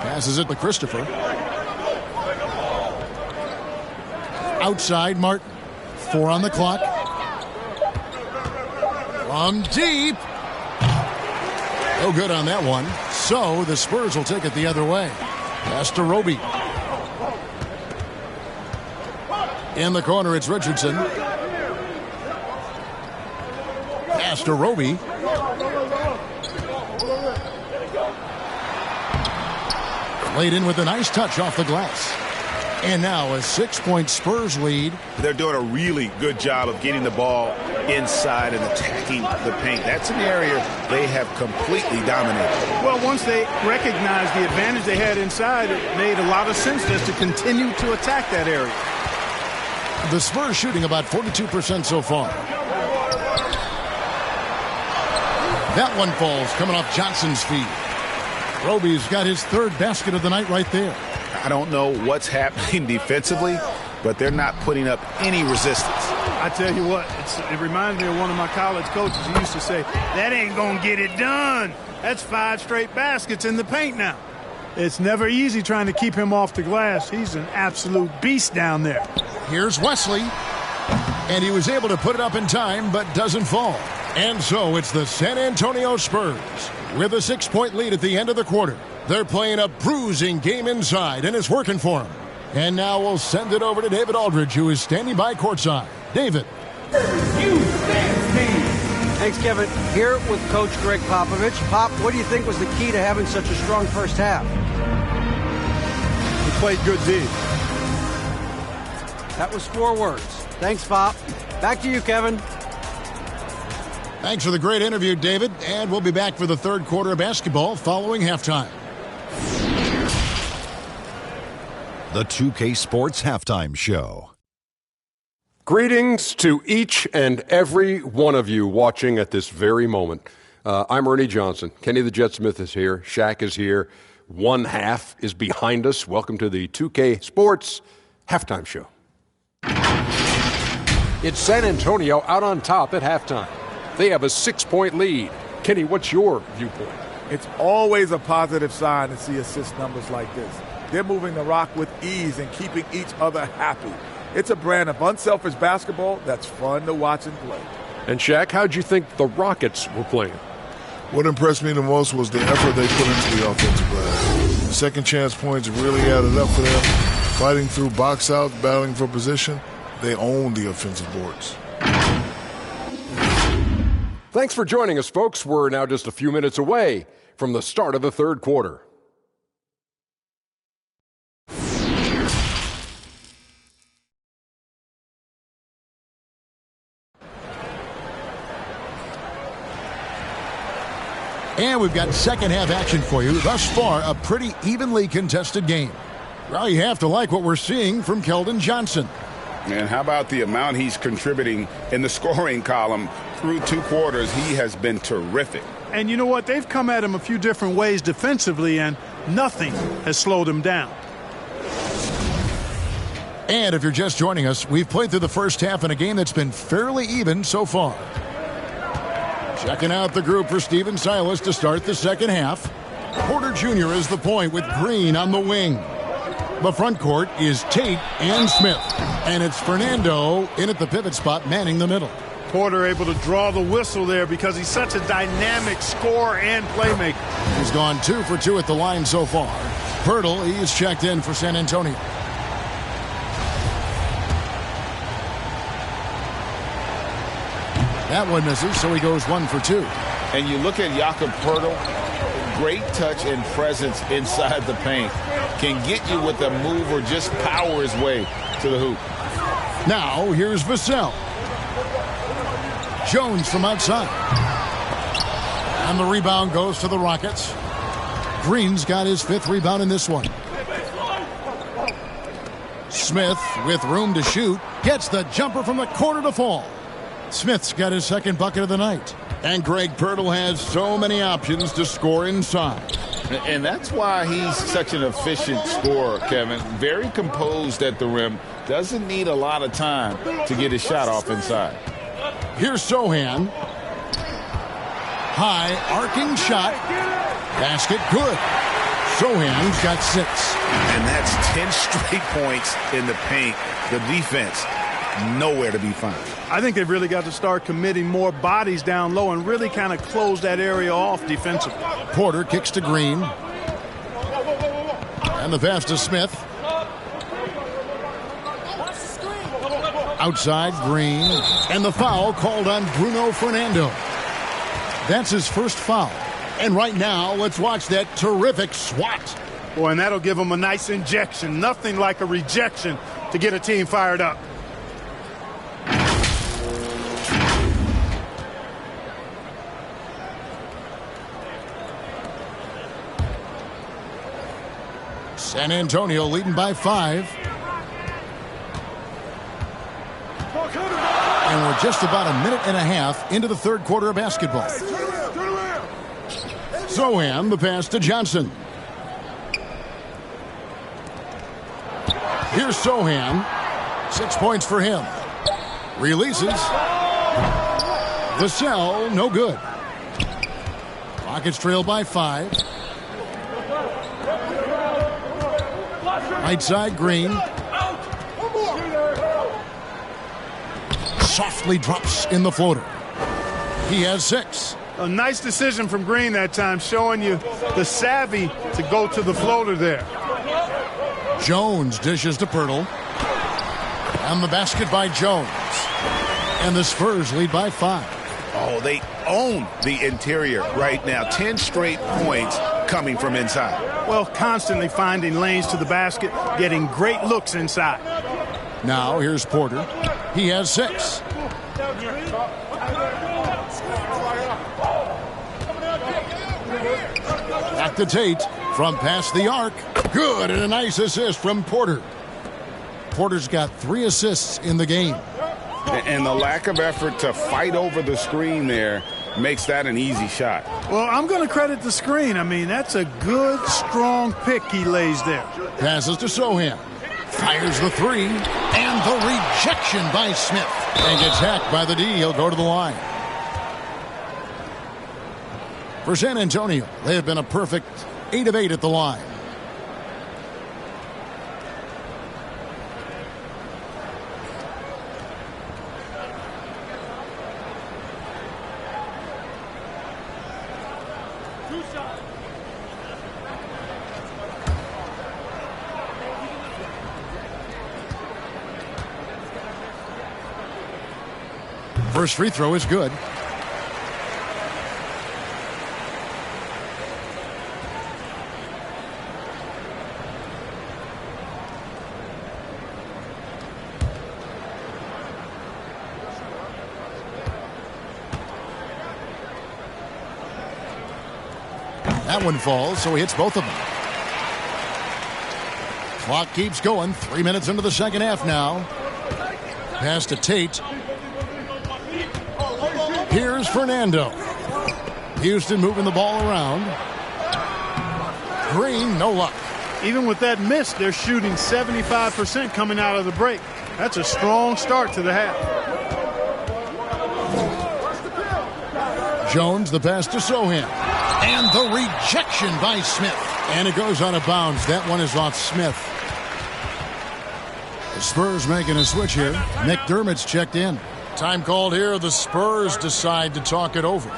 Speaker 1: Passes it to Christopher. Outside, Martin. 4 on the clock. From deep. No good on that one. So the Spurs will take it the other way. Pass to Roby. In the corner, it's Richardson. Pass to Roby. Laid in with a nice touch off the glass. And now a 6-point Spurs lead.
Speaker 6: They're doing a really good job of getting the ball inside and attacking the paint. That's an area they have completely dominated.
Speaker 4: Well, once they recognized the advantage they had inside, it made a lot of sense just to continue to attack that area.
Speaker 1: The Spurs shooting about 42% so far. That one falls coming off Johnson's feet. Roby's got his 3rd basket of the night right there.
Speaker 2: I don't know what's happening defensively, but they're not putting up any resistance.
Speaker 4: I tell you what, it reminds me of one of my college coaches. He used to say, that ain't going to get it done. That's 5 straight baskets in the paint now. It's never easy trying to keep him off the glass. He's an absolute beast down there.
Speaker 1: Here's Wesley. And he was able to put it up in time, but doesn't fall. And so it's the San Antonio Spurs with a 6-point lead at the end of the quarter. They're playing a bruising game inside, and it's working for them. And now we'll send it over to David Aldridge, who is standing by courtside. David.
Speaker 5: Thanks, Kevin. Here with Coach Greg Popovich. Pop, what do you think was the key to having such a strong first half?
Speaker 4: He played good D.
Speaker 5: That was 4 words. Thanks, Pop. Back to you, Kevin.
Speaker 1: Thanks for the great interview, David. And we'll be back for the 3rd quarter of basketball following halftime.
Speaker 7: The 2K Sports Halftime Show.
Speaker 8: Greetings to each and every one of you watching at this very moment. I'm Ernie Johnson. Kenny the Jet Smith is here. Shaq is here. 1/2 is behind us. Welcome to the 2K Sports Halftime Show. It's San Antonio out on top at halftime. They have a 6-point lead. Kenny, what's your viewpoint?
Speaker 3: It's always a positive sign to see assist numbers like this. They're moving the rock with ease and keeping each other happy. It's a brand of unselfish basketball that's fun to watch and play.
Speaker 8: And Shaq, how'd you think the Rockets were playing?
Speaker 9: What impressed me the most was the effort they put into the offensive glass. The second chance points really added up for them. Fighting through box outs, battling for position, they own the offensive boards.
Speaker 8: Thanks for joining us, folks. We're now just a few minutes away from the start of the 3rd quarter.
Speaker 1: And we've got second half action for you. Thus far, a pretty evenly contested game. Well, you have to like what we're seeing from Keldon Johnson.
Speaker 2: And how about the amount he's contributing in the scoring column through 2 quarters? He has been terrific.
Speaker 4: And you know what? They've come at him a few different ways defensively, and nothing has slowed him down.
Speaker 1: And if you're just joining us, we've played through the first half in a game that's been fairly even so far. Checking out the group for Steven Silas to start the second half. Porter Jr. is the point with Green on the wing. The front court is Tate and Smith. And it's Fernando in at the pivot spot, manning the middle.
Speaker 4: Porter able to draw the whistle there because he's such a dynamic scorer and playmaker.
Speaker 1: He's gone 2 for 2 at the line so far. Pirtle, he's checked in for San Antonio. That one misses, so he goes 1 for 2.
Speaker 2: And you look at Jakob Pirtle, great touch and presence inside the paint. Can get you with a move or just power his way to the hoop.
Speaker 1: Now, here's Vassell. Jones from outside. And the rebound goes to the Rockets. Green's got his 5th rebound in this one. Smith with room to shoot. Gets the jumper from the corner to fall. Smith's got his 2nd bucket of the night. And Greg Pirtle has so many options to score inside.
Speaker 2: And that's why he's such an efficient scorer, Kevin. Very composed at the rim. Doesn't need a lot of time to get his shot off inside.
Speaker 1: Here's Sohan. High arcing shot. Basket good. Sohan's got 6.
Speaker 2: And that's 10 straight points in the paint. The defense, nowhere to be found.
Speaker 4: I think they've really got to start committing more bodies down low and really kind of close that area off defensively.
Speaker 1: Porter kicks to Green. And the pass to Smith. Outside, Green. And the foul called on Bruno Fernando. That's his 1st foul. And right now, let's watch that terrific swat.
Speaker 4: Boy, and that'll give them a nice injection. Nothing like a rejection to get a team fired up.
Speaker 1: San Antonio leading by 5. And we're just about a minute and a half into the 3rd quarter of basketball. Sohan, the pass to Johnson. Here's Sohan. 6 points for him. Releases. The cell, no good. Rockets trail by 5. Right side, Green. Softly drops in the floater. He has 6.
Speaker 4: A nice decision from Green that time, showing you the savvy to go to the floater there.
Speaker 1: Jones dishes to Pirtle. And the basket by Jones. And the Spurs lead by 5.
Speaker 2: Oh, they own the interior right now. 10 straight points coming from inside.
Speaker 4: Well, constantly finding lanes to the basket, getting great looks inside.
Speaker 1: Now here's Porter. He has 6. Back to Tate from past the arc. Good, and a nice assist from Porter. Porter's got 3 assists in the game.
Speaker 2: And the lack of effort to fight over the screen there makes that an easy shot.
Speaker 4: Well, I'm going to credit the screen. I mean, that's a good, strong pick he lays there.
Speaker 1: Passes to Sohan. Fires the 3. And the rejection by Smith. And gets hacked by the D. He'll go to the line. For San Antonio, they have been a perfect 8 of 8 at the line. First free throw is good. That one falls, so he hits both of them. Clock keeps going. 3 minutes into the second half now. Pass to Tate. Here's Fernando. Houston moving the ball around. Green, no luck.
Speaker 4: Even with that miss, they're shooting 75% coming out of the break. That's a strong start to the half.
Speaker 1: Jones, the pass to Sohan. And the rejection by Smith. And it goes out of bounds. That one is off Smith. The Spurs making a switch here. McDermott's checked in. Time called here. The Spurs decide to talk it over.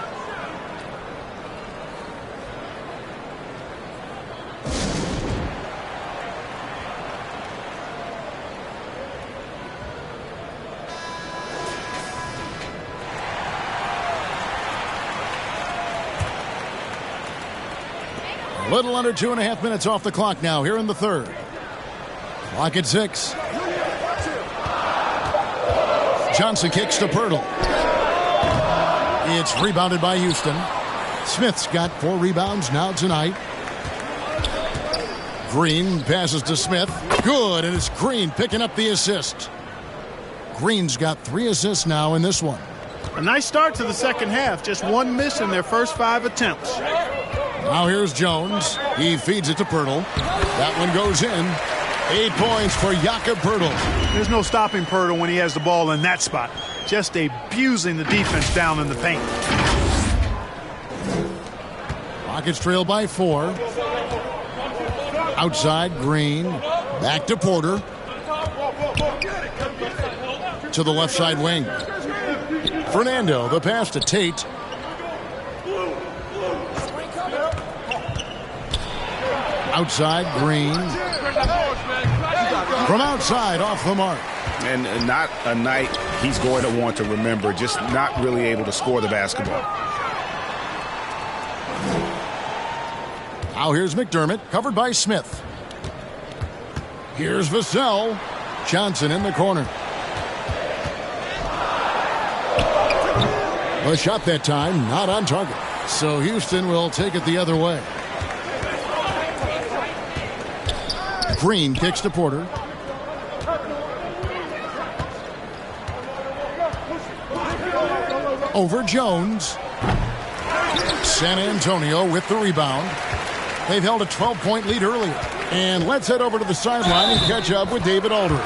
Speaker 1: A little under 2.5 minutes off the clock now here in the third. Clock at 6. Johnson kicks to Pirtle. It's rebounded by Houston. Smith's got 4 rebounds now tonight. Green passes to Smith. Good, and it's Green picking up the assist. Green's got 3 assists now in this one.
Speaker 4: A nice start to the second half. Just 1 miss in their first 5 attempts.
Speaker 1: Now here's Jones. He feeds it to Pirtle. That one goes in. 8 points for Jakob Pirtle.
Speaker 4: There's no stopping Pirtle when he has the ball in that spot. Just abusing the defense down in the paint.
Speaker 1: Rockets trail by 4. Outside, Green. Back to Porter. To the left side wing. Fernando, the pass to Tate. Outside, Green. From outside, off the mark.
Speaker 6: And not a night he's going to want to remember, just not really able to score the basketball.
Speaker 1: Now here's McDermott, covered by Smith. Here's Vassell. Johnson in the corner. The shot that time, not on target. So Houston will take it the other way. Green kicks to Porter. Over Jones. San Antonio with the rebound. They've held a 12-point lead earlier. And let's head over to the sideline and catch up with David Aldridge.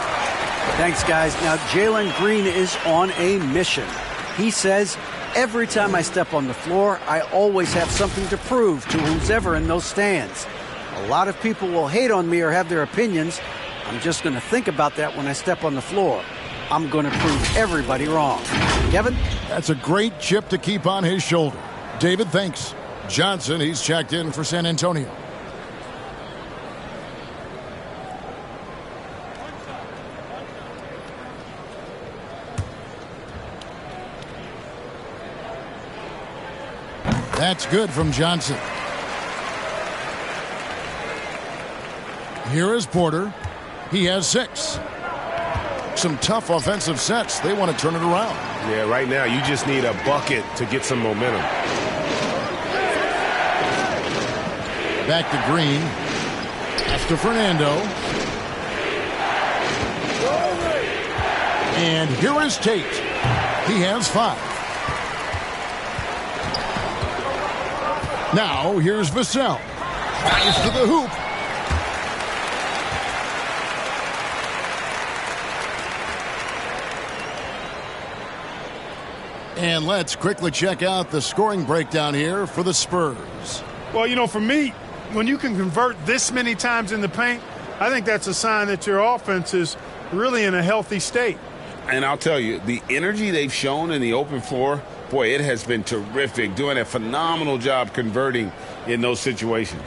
Speaker 5: Thanks, guys. Now, Jalen Green is on a mission. He says, every time I step on the floor, I always have something to prove to who's ever in those stands. A lot of people will hate on me or have their opinions. I'm just going to think about that when I step on the floor. I'm going to prove everybody wrong. Kevin?
Speaker 1: That's a great chip to keep on his shoulder. David, thanks. Johnson, he's checked in for San Antonio. That's good from Johnson. Here is Porter. He has 6. Some tough offensive sets. They want to turn it around.
Speaker 6: Yeah, right now you just need a bucket to get some momentum.
Speaker 1: Back to Green. Pass to Fernando. And here is Tate. He has 5. Now here's Vassell. Drives to the hoop. And let's quickly check out the scoring breakdown here for the Spurs.
Speaker 4: Well, you know, for me, when you can convert this many times in the paint, I think that's a sign that your offense is really in a healthy state.
Speaker 6: And I'll tell you, the energy they've shown in the open floor, boy, it has been terrific, doing a phenomenal job converting in those situations.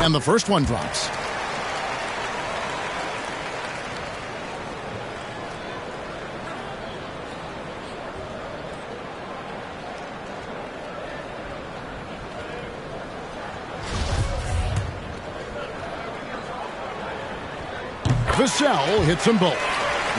Speaker 1: And the first one drops. Vassell hits them both.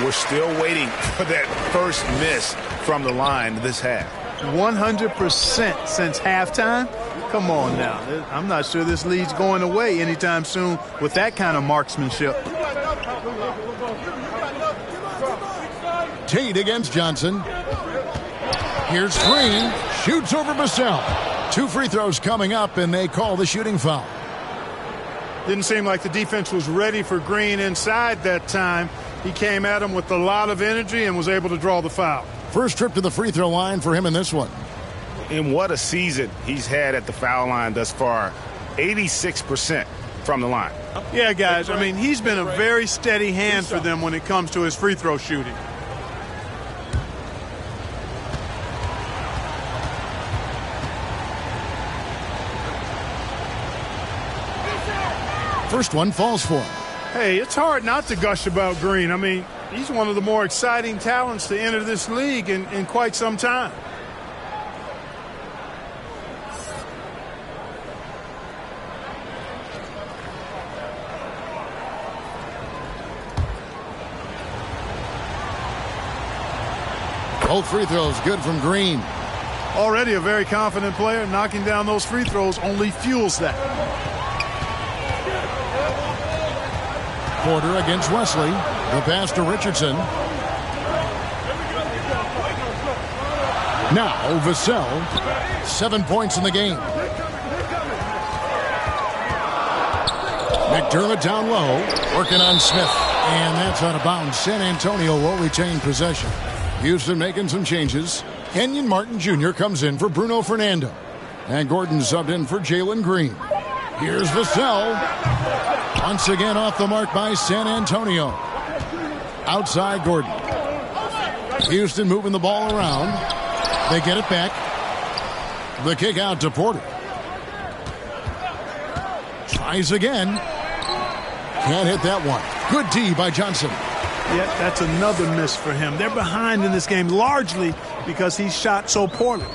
Speaker 6: We're still waiting for that first miss from the line this half.
Speaker 4: 100% since halftime. Come on now. I'm not sure this lead's going away anytime soon with that kind of marksmanship.
Speaker 1: Tate against Johnson. Here's Green. Shoots over Vassell. 2 free throws coming up, and they call the shooting foul.
Speaker 4: Didn't seem like the defense was ready for Green inside that time. He came at him with a lot of energy and was able to draw the foul.
Speaker 1: First trip to the free throw line for him in this one.
Speaker 6: And what a season he's had at the foul line thus far. 86% from the line.
Speaker 4: Yeah, guys, I mean, he's been a very steady hand for them when it comes to his free throw shooting.
Speaker 1: First one falls for him.
Speaker 4: Hey, it's hard not to gush about Green. I mean, he's one of the more exciting talents to enter this league in quite some time.
Speaker 1: Both free throws good from Green.
Speaker 4: Already a very confident player. Knocking down those free throws only fuels that.
Speaker 1: Porter against Wesley. The pass to Richardson. Now Vassell. 7 points in the game. McDermott down low. Working on Smith. And that's out of bounds. San Antonio will retain possession. Houston making some changes. Kenyon Martin Jr. comes in for Bruno Fernando. And Gordon subbed in for Jalen Green. Here's Vassell. Once again off the mark by San Antonio. Outside Gordon. Houston moving the ball around. They get it back. The kick out to Porter. Tries again. Can't hit that one. Good D by Johnson.
Speaker 4: Yet that's another miss for him. They're behind in this game largely because he shot so poorly.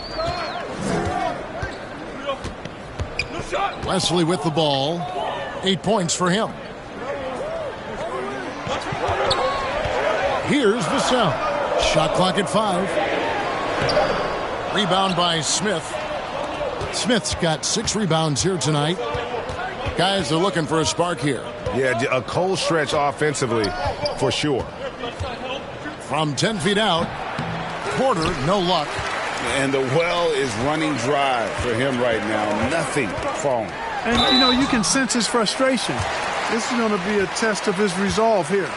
Speaker 1: Wesley with the ball. 8 points for him. Here's Vassell. Shot clock at 5. Rebound by Smith. Smith's got 6 rebounds here tonight. Guys are looking for a spark here.
Speaker 2: Yeah, a cold stretch offensively for sure.
Speaker 1: From 10 feet out, Porter, no luck.
Speaker 2: And the well is running dry for him right now. Nothing falling.
Speaker 4: And, you can sense his frustration. This is going to be a test of his resolve here.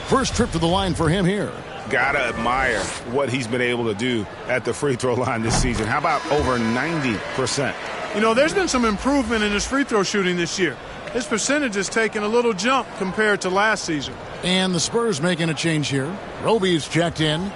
Speaker 1: First trip to the line for him here.
Speaker 2: Gotta admire what he's been able to do at the free throw line this season. How about over 90%?
Speaker 4: There's been some improvement in his free throw shooting this year. His percentage has taken a little jump compared to last season.
Speaker 1: And the Spurs making a change here. Roby's checked in.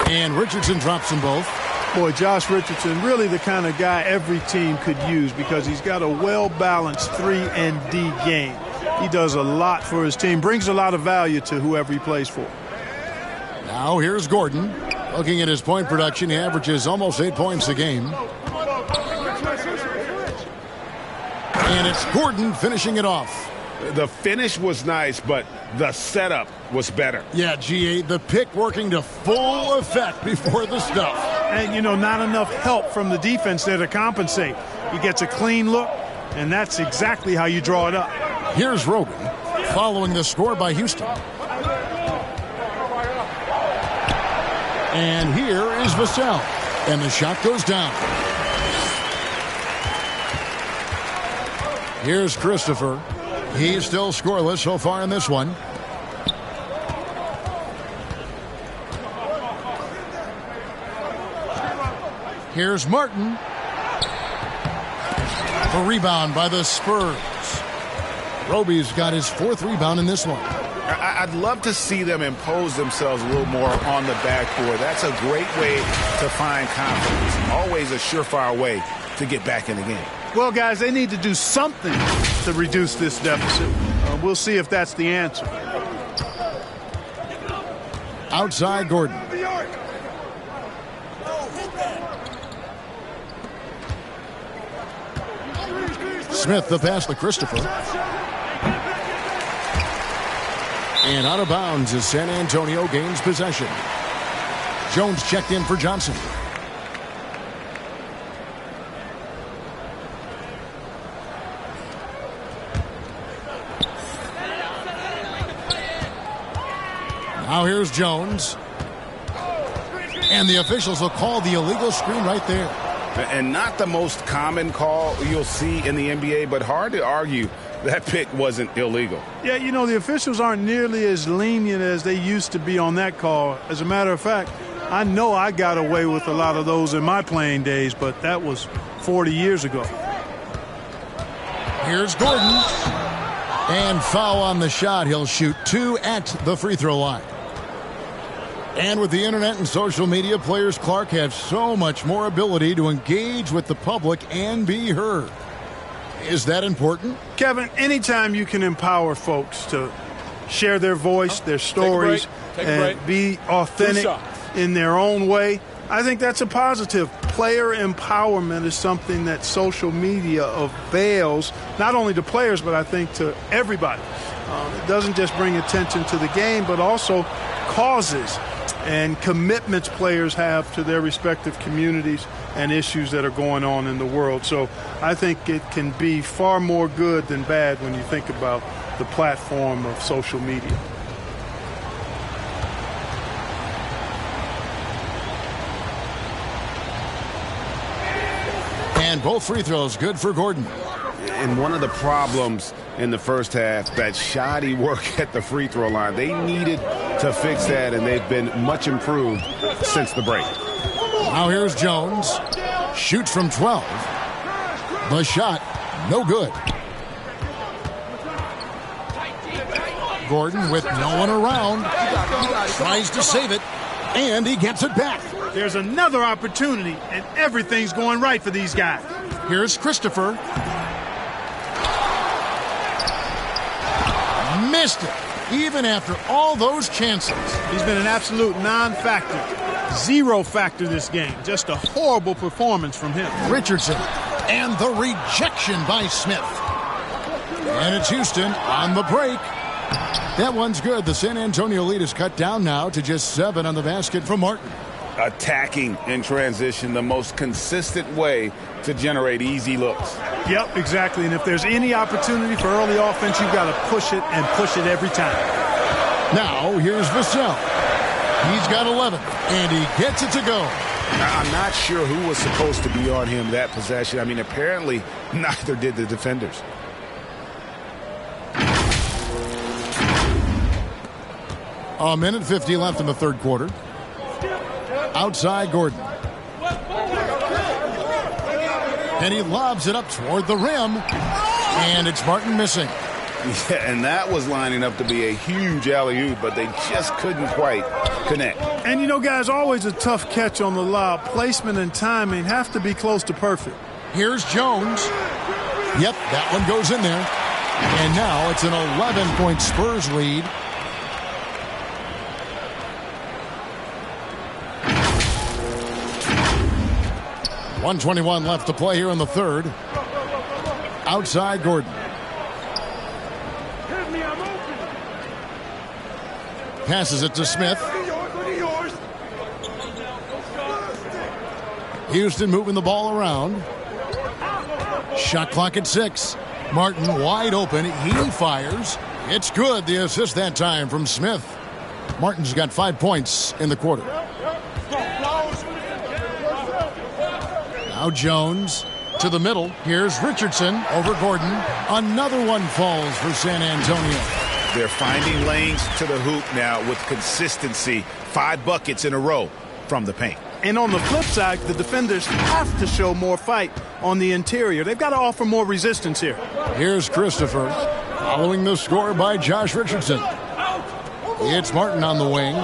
Speaker 1: And Richardson drops them both.
Speaker 4: Boy, Josh Richardson, really the kind of guy every team could use because he's got a well-balanced 3 and D game. He does a lot for his team, brings a lot of value to whoever he plays for.
Speaker 1: Now here's Gordon. Looking at his point production, he averages almost 8 points a game. And it's Gordon finishing it off.
Speaker 2: The finish was nice, but the setup was better.
Speaker 1: Yeah, GA, the pick working to full effect before the stuff.
Speaker 4: And, not enough help from the defense there to compensate. He gets a clean look, and that's exactly how you draw it up.
Speaker 1: Here's Roby, following the score by Houston. And here is Vassell. And the shot goes down. Here's Christopher. He's still scoreless so far in this one. Here's Martin. A rebound by the Spurs. Roby's got his 4th rebound in this one.
Speaker 2: I'd love to see them impose themselves a little more on the backboard. That's a great way to find confidence. Always a surefire way to get back in the game.
Speaker 4: Well, guys, they need to do something to reduce this deficit. We'll see if that's the answer.
Speaker 1: Outside Gordon. Smith the pass to Christopher. And out of bounds as San Antonio gains possession. Jones checked in for Johnson. Now here's Jones. And the officials will call the illegal screen right there.
Speaker 2: And not the most common call you'll see in the NBA, but hard to argue that pick wasn't illegal.
Speaker 4: Yeah, the officials aren't nearly as lenient as they used to be on that call. As a matter of fact, I know I got away with a lot of those in my playing days, but that was 40 years ago.
Speaker 1: Here's Gordon. And foul on the shot. He'll shoot 2 at the free throw line. And with the internet and social media, players Clark have so much more ability to engage with the public and be heard. Is that important?
Speaker 4: Kevin, anytime you can empower folks to share their voice, their stories, and be authentic in their own way. I think that's a positive. Player empowerment is something that social media avails, not only to players, but I think to everybody. It doesn't just bring attention to the game, but also causes and commitments players have to their respective communities and issues that are going on in the world. So I think it can be far more good than bad when you think about the platform of social media.
Speaker 1: And both free throws good for Gordon.
Speaker 6: And one of the problems in the first half, that shoddy work at the free throw line. They needed to fix that, and they've been much improved since the break.
Speaker 1: Now here's Jones. Shoots from 12. The shot, no good. Gordon with no one around. Tries to save it, and he gets it back.
Speaker 4: There's another opportunity, and everything's going right for these guys.
Speaker 1: Here's Christopher. Missed it, even after all those chances.
Speaker 4: He's been an absolute non-factor, zero factor this game. Just a horrible performance from him.
Speaker 1: Richardson, and the rejection by Smith. And it's Houston on the break. That one's good. The San Antonio lead is cut down now to just 7 on the basket from Martin.
Speaker 6: Attacking in transition, the most consistent way to generate easy looks.
Speaker 4: Yep, exactly. And if there's any opportunity for early offense, you've got to push it and push it every time.
Speaker 1: Now, here's Vassell. He's got 11, and he gets it to go.
Speaker 2: I'm not sure who was supposed to be on him that possession. I mean, apparently neither did the defenders.
Speaker 1: A minute 50 left in the third quarter. Outside Gordon. And he lobs it up toward the rim. And it's Martin missing.
Speaker 2: Yeah, and that was lining up to be a huge alley-oop, but they just couldn't quite connect.
Speaker 4: And, you know, guys, always a tough catch on the lob. Placement and timing have to be close to perfect.
Speaker 1: Here's Jones. Yep, that one goes in there. And now it's an 11-point Spurs lead. .121 left to play here in the third. Outside Gordon. Passes it to Smith. Houston moving the ball around. Shot clock at 6. Martin wide open. He fires. It's good. The assist that time from Smith. Martin's got 5 points in the quarter. Now Jones to the middle. Here's Richardson over Gordon. Another one falls for San Antonio.
Speaker 2: They're finding lanes to the hoop now with consistency. 5 buckets in a row from the paint.
Speaker 4: And on the flip side, the defenders have to show more fight on the interior. They've got to offer more resistance here.
Speaker 1: Here's Christopher following the score by Josh Richardson. It's Martin on the wing.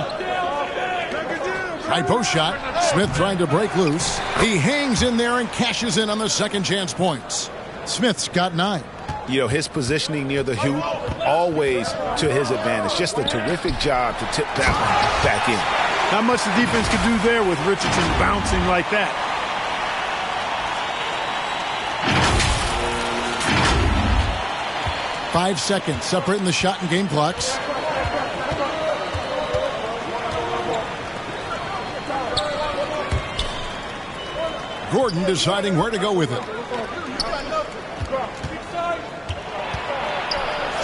Speaker 1: High post shot. Smith trying to break loose. He hangs in there and cashes in on the second chance points. Smith's got 9.
Speaker 2: You know, his positioning near the hoop, always to his advantage. Just a terrific job to tip that one back in.
Speaker 4: Not much the defense could do there with Richardson bouncing like that.
Speaker 1: Five seconds separating the shot and game clocks. Gordon deciding where to go with it.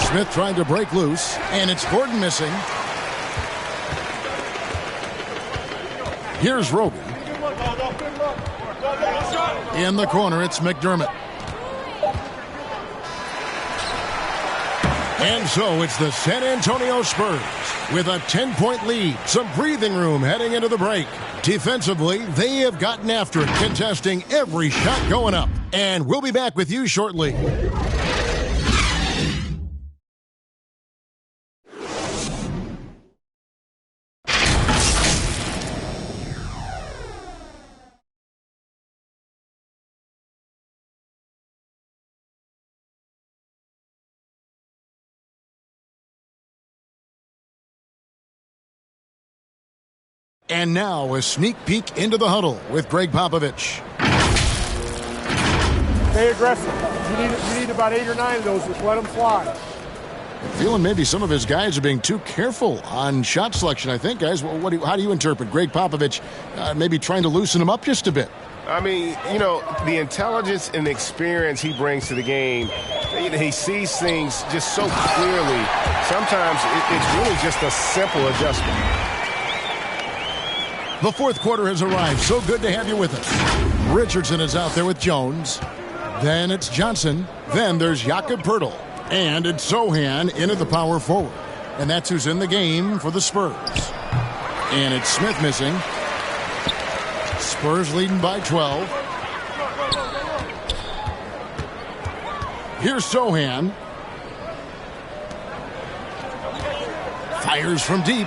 Speaker 1: Smith trying to break loose, and it's Gordon missing. Here's Rogan. In the corner, it's McDermott. And so it's the San Antonio Spurs with a 10-point lead. Some breathing room heading into the break. Defensively, they have gotten after it, contesting every shot going up. And we'll be back with you shortly. And now a sneak peek into the huddle with Greg Popovich.
Speaker 10: Stay aggressive. You need about 8 or 9 of those. Just let them fly.
Speaker 1: Feeling maybe some of his guys are being too careful on shot selection, I think, guys. How do you interpret Greg Popovich maybe trying to loosen them up just a bit?
Speaker 6: I mean, the intelligence and experience he brings to the game, he sees things just so clearly. Sometimes it's really just a simple adjustment.
Speaker 1: The fourth quarter has arrived. So good to have you with us. Richardson is out there with Jones. Then it's Johnson. Then there's Jakob Poeltl. And it's Sohan into the power forward. And that's who's in the game for the Spurs. And it's Smith missing. Spurs leading by 12. Here's Sohan. Fires from deep.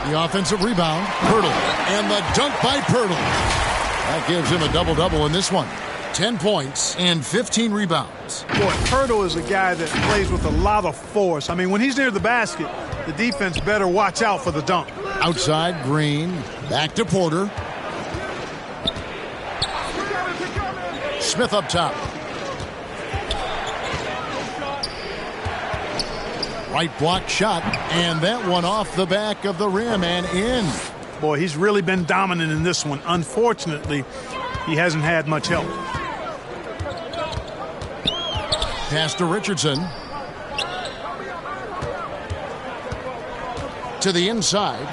Speaker 1: The offensive rebound. Poeltl. And the dunk by Poeltl. That gives him a double-double in this one. 10 points and 15 rebounds.
Speaker 4: Boy, Poeltl is a guy that plays with a lot of force. I mean, when he's near the basket, the defense better watch out for the dunk.
Speaker 1: Outside, Green. Back to Porter. Smith up top. Right block shot, and that one off the back of the rim and in.
Speaker 4: Boy, he's really been dominant in this one. Unfortunately, he hasn't had much help.
Speaker 1: Pass to Richardson. To the inside.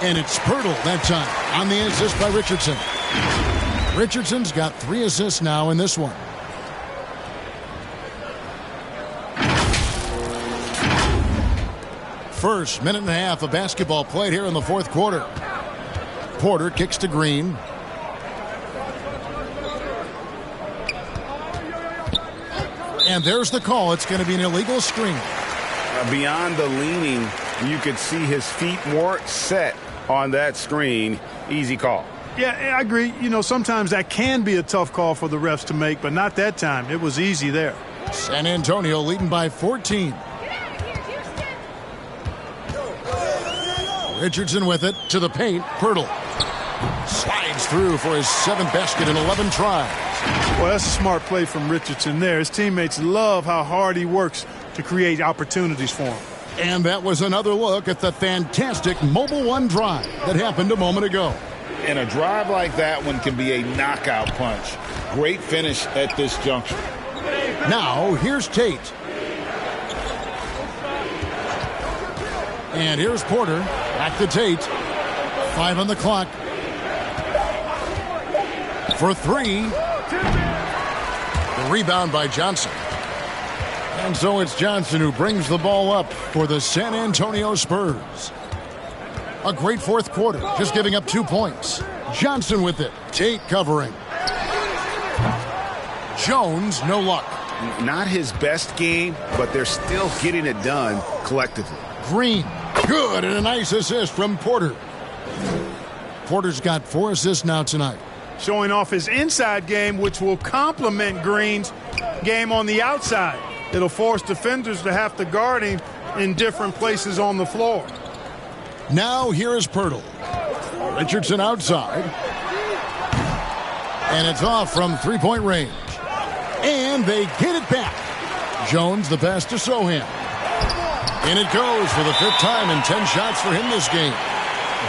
Speaker 1: And it's Poeltl that time on the assist by Richardson. Richardson's got 3 assists now in this one. First minute and a half of basketball played here in the fourth quarter. Porter kicks to Green. And there's the call. It's going to be an illegal screen.
Speaker 2: Beyond the leaning, you could see his feet more set on that screen. Easy call.
Speaker 4: Yeah, I agree. Sometimes that can be a tough call for the refs to make, but not that time. It was easy there.
Speaker 1: San Antonio leading by 14. Richardson with it to the paint. Poeltl slides through for his 7th basket in 11 tries.
Speaker 4: Well, that's a smart play from Richardson there. His teammates love how hard he works to create opportunities for him.
Speaker 1: And that was another look at the fantastic Mobile One drive that happened a moment ago.
Speaker 2: And a drive like that one can be a knockout punch. Great finish at this juncture.
Speaker 1: Now, here's Tate. And here's Porter. Back to Tate. 5 on the clock. For 3. The rebound by Johnson. And so it's Johnson who brings the ball up for the San Antonio Spurs. A great fourth quarter, just giving up 2 points. Johnson with it. Tate covering. Jones, no luck.
Speaker 2: Not his best game, but they're still getting it done collectively.
Speaker 1: Green, good, and a nice assist from Porter. Porter's got 4 assists now tonight.
Speaker 4: Showing off his inside game, which will complement Green's game on the outside. It'll force defenders to have to guard him in different places on the floor.
Speaker 1: Now here is Poeltl. Richardson outside. And it's off from 3-point range. And they get it back. Jones the pass to Sohan. And it goes for the 5th time in 10 shots for him this game.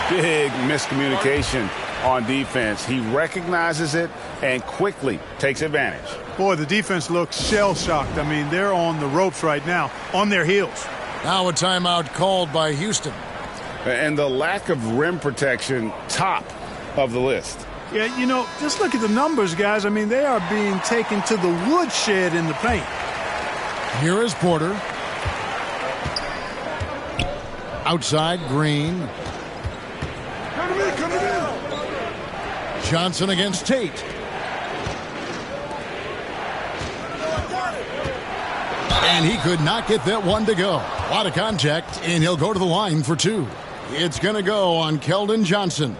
Speaker 2: Big miscommunication on defense. He recognizes it and quickly takes advantage.
Speaker 4: Boy, the defense looks shell-shocked. I mean, they're on the ropes right now, on their heels.
Speaker 1: Now a timeout called by Houston.
Speaker 2: And the lack of rim protection, top of the list.
Speaker 4: Yeah, just look at the numbers, guys. I mean, they are being taken to the woodshed in the paint.
Speaker 1: Here is Porter. Outside, Green. Johnson against Tate. And he could not get that one to go. A lot of contact, and he'll go to the line for 2. It's going to go on Keldon Johnson.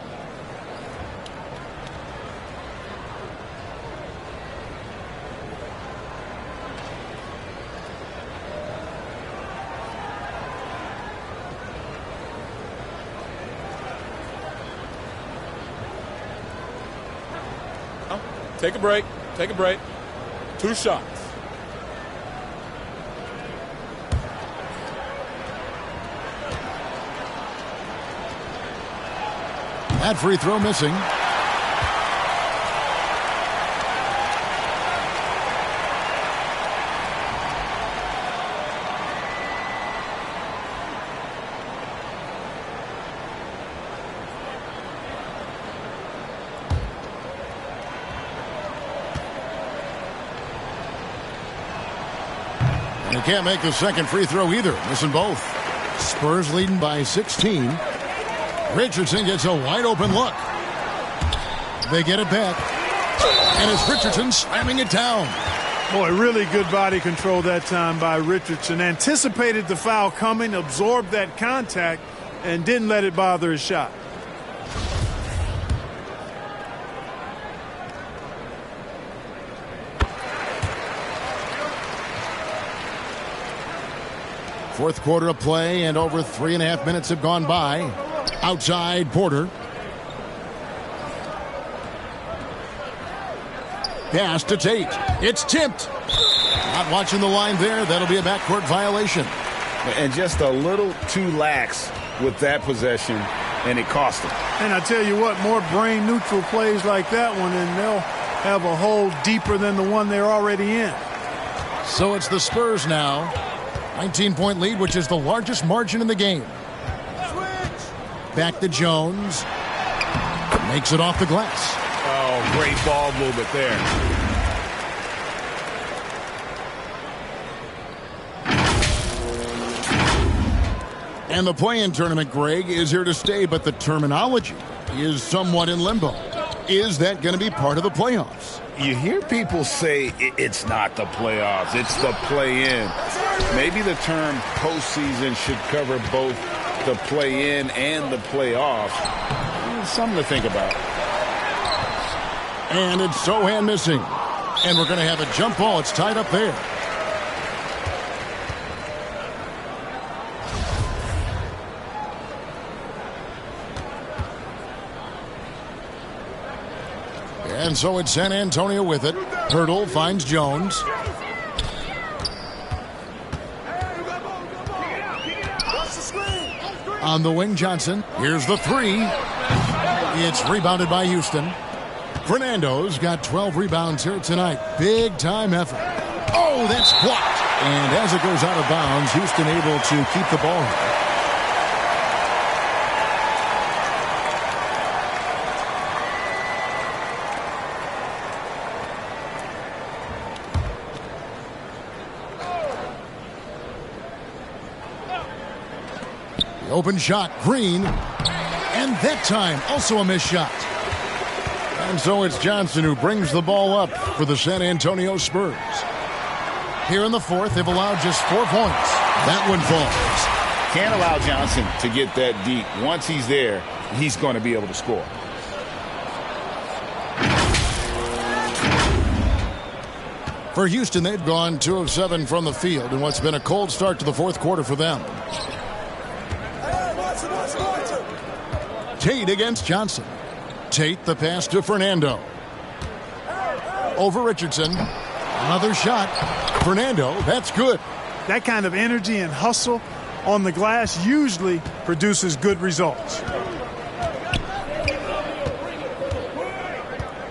Speaker 10: Take a break. Take a break. 2 shots.
Speaker 1: That free throw missing. And he can't make the second free throw either, missing both. Spurs leading by 16. Richardson gets a wide open look. They get it back. And it's Richardson slamming it down.
Speaker 4: Boy, really good body control that time by Richardson. Anticipated the foul coming, absorbed that contact, and didn't let it bother his shot.
Speaker 1: Fourth quarter of play, and over 3.5 minutes have gone by. Outside Porter. Pass to Tate. It's tipped. Not watching the line there. That'll be a backcourt violation.
Speaker 2: And just a little too lax with that possession, and it cost him.
Speaker 4: And I tell you what, more brain-neutral plays like that one, and they'll have a hole deeper than the one they're already in.
Speaker 1: So it's the Spurs now. 19-point lead, which is the largest margin in the game. Back to Jones. Makes it off the glass.
Speaker 2: Oh, great ball movement there.
Speaker 1: And the play-in tournament, Greg, is here to stay, but the terminology is somewhat in limbo. Is that going to be part of the playoffs?
Speaker 2: You hear people say it's not the playoffs, it's the play-in. Maybe the term postseason should cover both the play-in and the playoffs. Something to think about.
Speaker 1: And it's Sohan missing. And we're going to have a jump ball. It's tied up there. And so it's San Antonio with it. Hurdle finds Jones. On the wing, Johnson. Here's the three. It's rebounded by Houston. Fernando's got 12 rebounds here tonight. Big time effort. Oh, that's blocked. And as it goes out of bounds, Houston able to keep the ball here. Open shot, Green, and that time also a missed shot. And so it's Johnson who brings the ball up for the San Antonio Spurs. Here in the fourth, they've allowed just 4 points. That one falls.
Speaker 2: Can't allow Johnson to get that deep. Once he's there, he's going to be able to score.
Speaker 1: For Houston, they've gone 2 of 7 from the field in what's been a cold start to the fourth quarter for them. Tate against Johnson. Tate the pass to Fernando. Over Richardson. Another shot. Fernando, that's good.
Speaker 4: That kind of energy and hustle on the glass usually produces good results.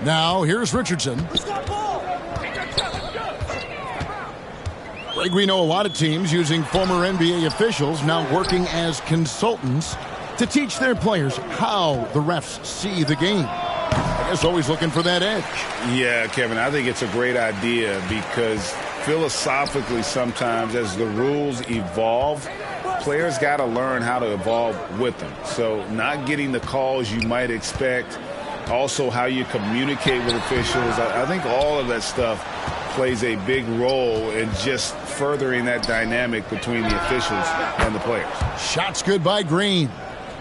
Speaker 1: Now here's Richardson. Greg, we know a lot of teams using former NBA officials now working as consultants to teach their players how the refs see the game. I guess always looking for that edge.
Speaker 2: Yeah, Kevin, I think it's a great idea because philosophically sometimes as the rules evolve, players got to learn how to evolve with them. So not getting the calls you might expect, also how you communicate with officials. I think all of that stuff plays a big role in just furthering that dynamic between the officials and the players.
Speaker 1: Shots good by Green.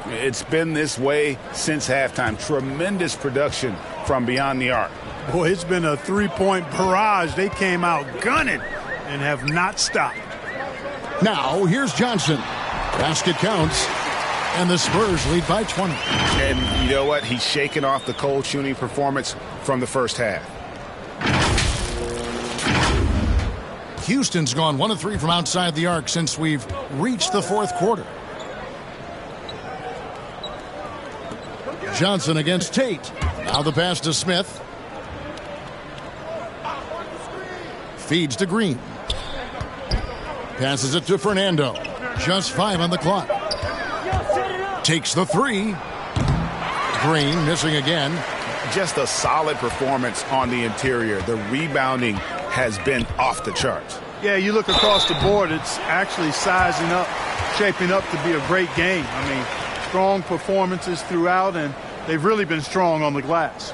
Speaker 2: It's been this way since halftime. Tremendous production from beyond the arc.
Speaker 4: Boy, it's been a three-point barrage. They came out gunning and have not stopped.
Speaker 1: Now, here's Johnson. Basket counts, and the Spurs lead by 20.
Speaker 2: And you know what? He's shaking off the cold shooting performance from the first half.
Speaker 1: Houston's gone 1 of 3 from outside the arc since we've reached the fourth quarter. Johnson against Tate. Now the pass to Smith. Feeds to Green. Passes it to Fernando. Just 5 on the clock. Takes the 3. Green missing again.
Speaker 2: Just a solid performance on the interior. The rebounding has been off the charts.
Speaker 4: Yeah, you look across the board, it's actually sizing up, shaping up to be a great game. I mean, strong performances throughout, and they've really been strong on the glass.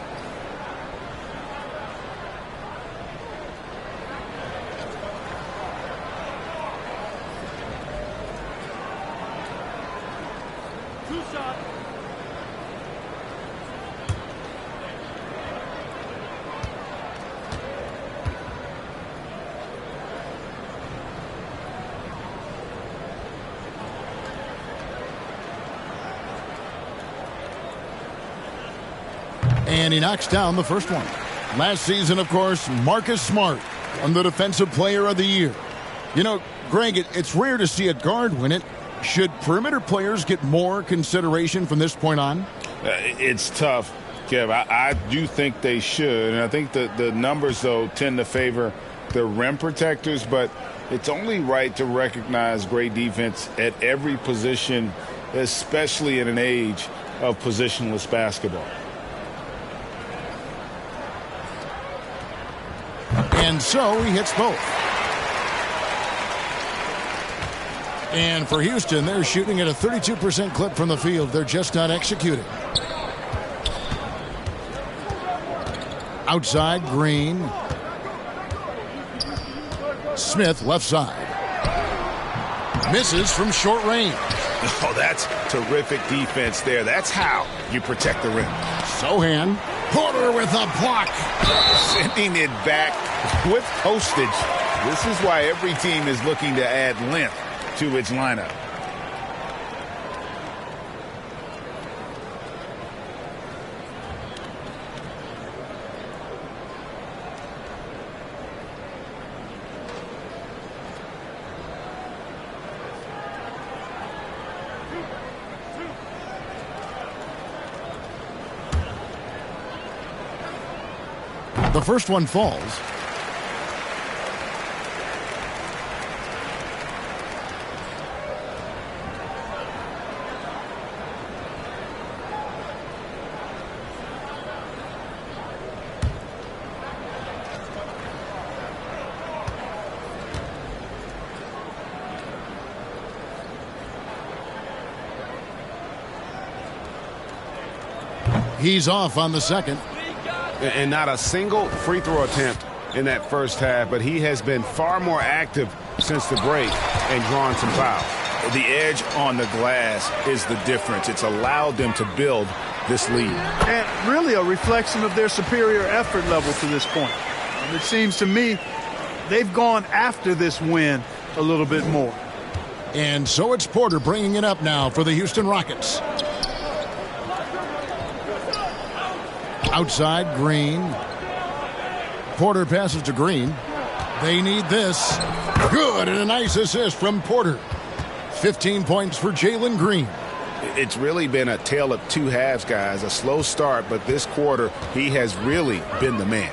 Speaker 1: And he knocks down the first one. Last season, of course, Marcus Smart won the Defensive Player of the Year. You know, Greg, it's rare to see a guard win it. Should perimeter players get more consideration from this point on?
Speaker 2: It's tough, Kev. I do think they should. And I think the numbers, though, tend to favor the rim protectors. But it's only right to recognize great defense at every position, especially in an age of positionless basketball.
Speaker 1: And so he hits both. And for Houston, they're shooting at a 32% clip from the field. They're just not executing. Outside, Green. Smith, left side. Misses from short range.
Speaker 2: Oh, that's terrific defense there. That's how you protect the rim.
Speaker 1: Sohan. Porter with a block.
Speaker 2: Sending it back with postage. This is why every team is looking to add length to its lineup.
Speaker 1: The first one falls. He's off on the second.
Speaker 6: And not a single free throw attempt in that first half, but he has been far more active since the break and drawn some fouls.
Speaker 2: The edge on the glass is the difference. It's allowed them to build this lead.
Speaker 4: And really a reflection of their superior effort level to this point. And it seems to me they've gone after this win a little bit more.
Speaker 1: And so it's Porter bringing it up now for the Houston Rockets. Outside, Green. Porter passes to Green. They need this. Good, and a nice assist from Porter. 15 points for Jalen Green.
Speaker 2: It's really been a tale of two halves, guys. A slow start, but this quarter, he has really been the man.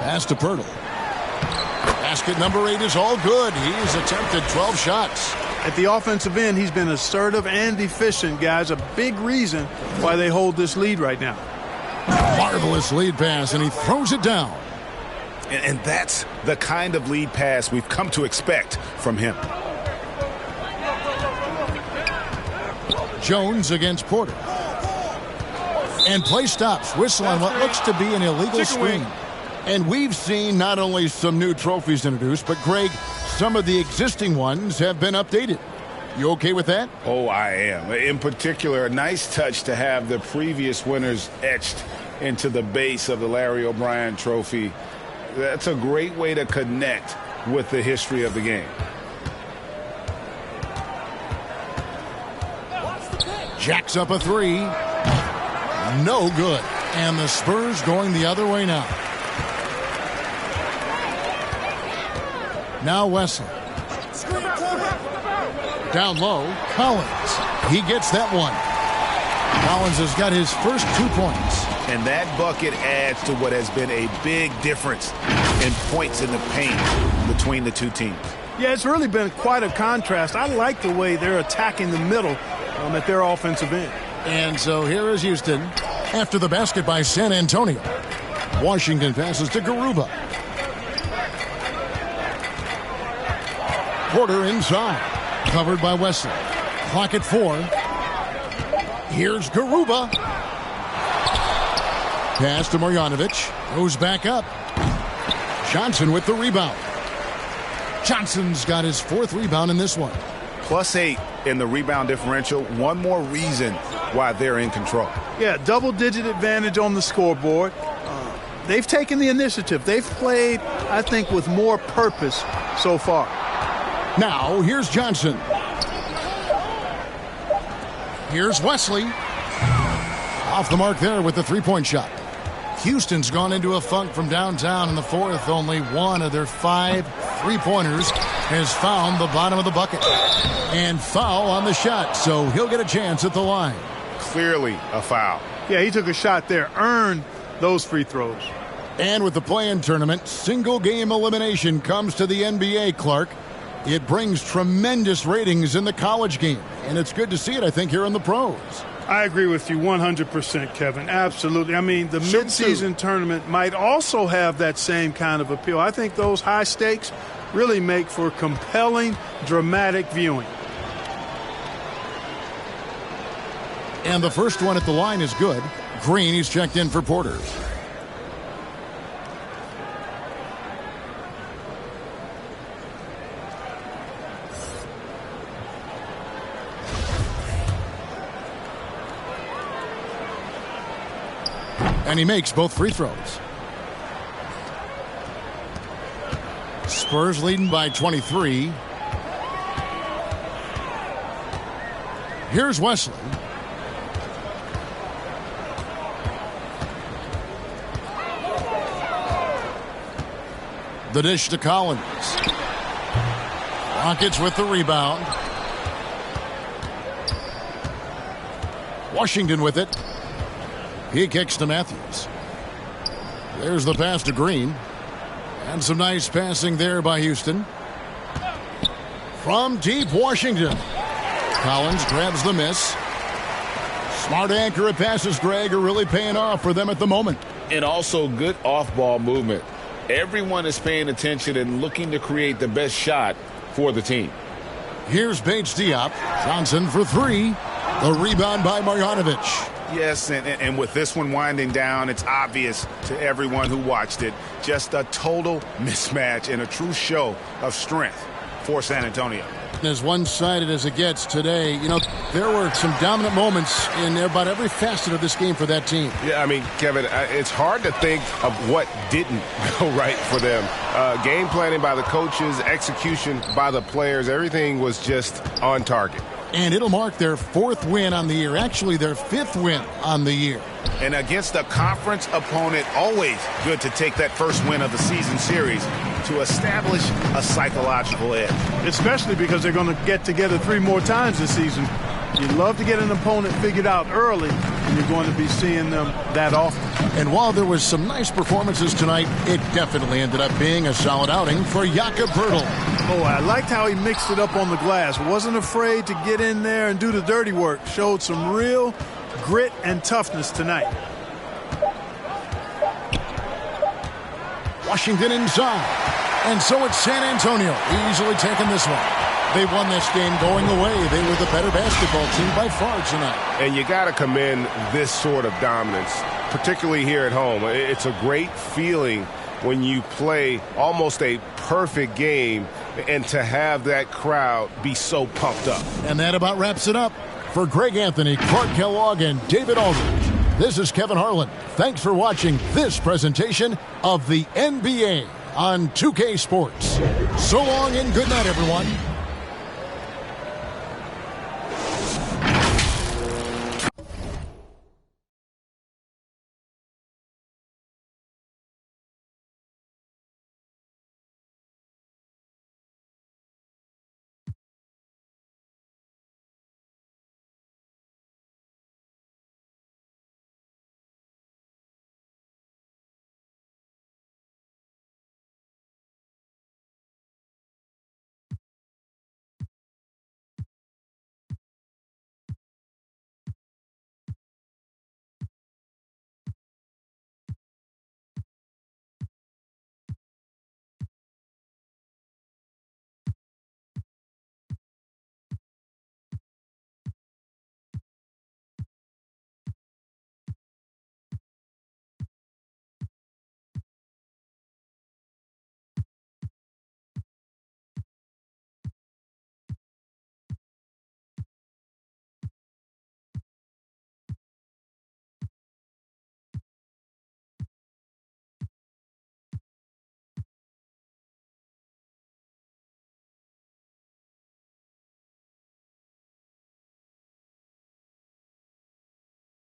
Speaker 1: Pass to Pirtle. Basket number 8 is all good. He's attempted 12 shots.
Speaker 4: At the offensive end, he's been assertive and efficient, guys. A big reason why they hold this lead right now.
Speaker 1: Marvelous lead pass, and he throws it down.
Speaker 2: And that's the kind of lead pass we've come to expect from him.
Speaker 1: Jones against Porter. And play stops. Whistle on what looks to be an illegal screen. And we've seen not only some new trophies introduced, but, Greg, some of the existing ones have been updated. You okay with that?
Speaker 2: Oh, I am. In particular, a nice touch to have the previous winners etched into the base of the Larry O'Brien trophy. That's a great way to connect with the history of the game.
Speaker 1: Jacks up a 3. No good. And the Spurs going the other way now. Now Wesley. Down low, Collins. He gets that one. Collins has got his first 2 points.
Speaker 2: And that bucket adds to what has been a big difference in points in the paint between the two teams.
Speaker 4: Yeah, it's really been quite a contrast. I like the way they're attacking the middle at their offensive end.
Speaker 1: And so here is Houston after the basket by San Antonio. Washington passes to Garuba. Porter inside. Covered by Wesley. Clock at 4. Here's Garuba. Pass to Marjanovic. Goes back up. Johnson with the rebound. Johnson's got his 4th rebound in this one.
Speaker 2: +8 in the rebound differential. One more reason why they're in control.
Speaker 4: Yeah, double-digit advantage on the scoreboard. They've taken the initiative. They've played, I think, with more purpose so far.
Speaker 1: Now, here's Johnson. Here's Wesley. Off the mark there with the 3-point shot. Houston's gone into a funk from downtown in the 4th. Only one of their 5 3-pointers has found the bottom of the bucket. And foul on the shot, so he'll get a chance at the line.
Speaker 2: Clearly a foul.
Speaker 4: Yeah, he took a shot there, earned those free throws.
Speaker 1: And with the play-in tournament, single-game elimination comes to the NBA, Clark. It brings tremendous ratings in the college game, and it's good to see it, I think, here in the pros.
Speaker 4: I agree with you 100%, Kevin. Absolutely. I mean, the midseason tournament might also have that same kind of appeal. I think those high stakes really make for compelling, dramatic viewing.
Speaker 1: And the first one at the line is good. Green, he's checked in for Porter. And he makes both free throws. Spurs leading by 23. Here's Wesley. The dish to Collins. Rockets with the rebound. Washington with it. He kicks to Matthews. There's the pass to Green. And some nice passing there by Houston. From deep Washington. Collins grabs the miss. Smart accurate passes, Greg, are really paying off for them at the moment.
Speaker 2: And also good off-ball movement. Everyone is paying attention and looking to create the best shot for the team.
Speaker 1: Here's Bates Diop. Johnson for 3. The rebound by Marjanovic.
Speaker 2: Yes, and with this one winding down, it's obvious to everyone who watched it. Just a total mismatch and a true show of strength for San Antonio.
Speaker 1: As one-sided as it gets today, you know, there were some dominant moments in about every facet of this game for that team.
Speaker 6: Yeah, I mean, Kevin, it's hard to think of what didn't go right for them. Game planning by the coaches, execution by the players, everything was just on target.
Speaker 1: And it'll mark their 4th win on the year, actually their 5th win on the year.
Speaker 2: And against a conference opponent, always good to take that first win of the season series to establish a psychological edge.
Speaker 4: Especially because they're going to get together 3 more times this season. You'd love to get an opponent figured out early, and you're going to be seeing them that often.
Speaker 1: And while there was some nice performances tonight, it definitely ended up being a solid outing for Jakob Poeltl.
Speaker 4: Oh, I liked how he mixed it up on the glass. Wasn't afraid to get in there and do the dirty work. Showed some real grit and toughness tonight.
Speaker 1: Washington inside. And so it's San Antonio easily taking this one. They won this game going away. They were the better basketball team by far tonight.
Speaker 6: And you got to commend this sort of dominance, particularly here at home. It's a great feeling when you play almost a perfect game and to have that crowd be so pumped up.
Speaker 1: And that about wraps it up. For Greg Anthony, Clark Kellogg, and David Aldridge, this is Kevin Harlan. Thanks for watching this presentation of the NBA on 2K Sports. So long and good night, everyone.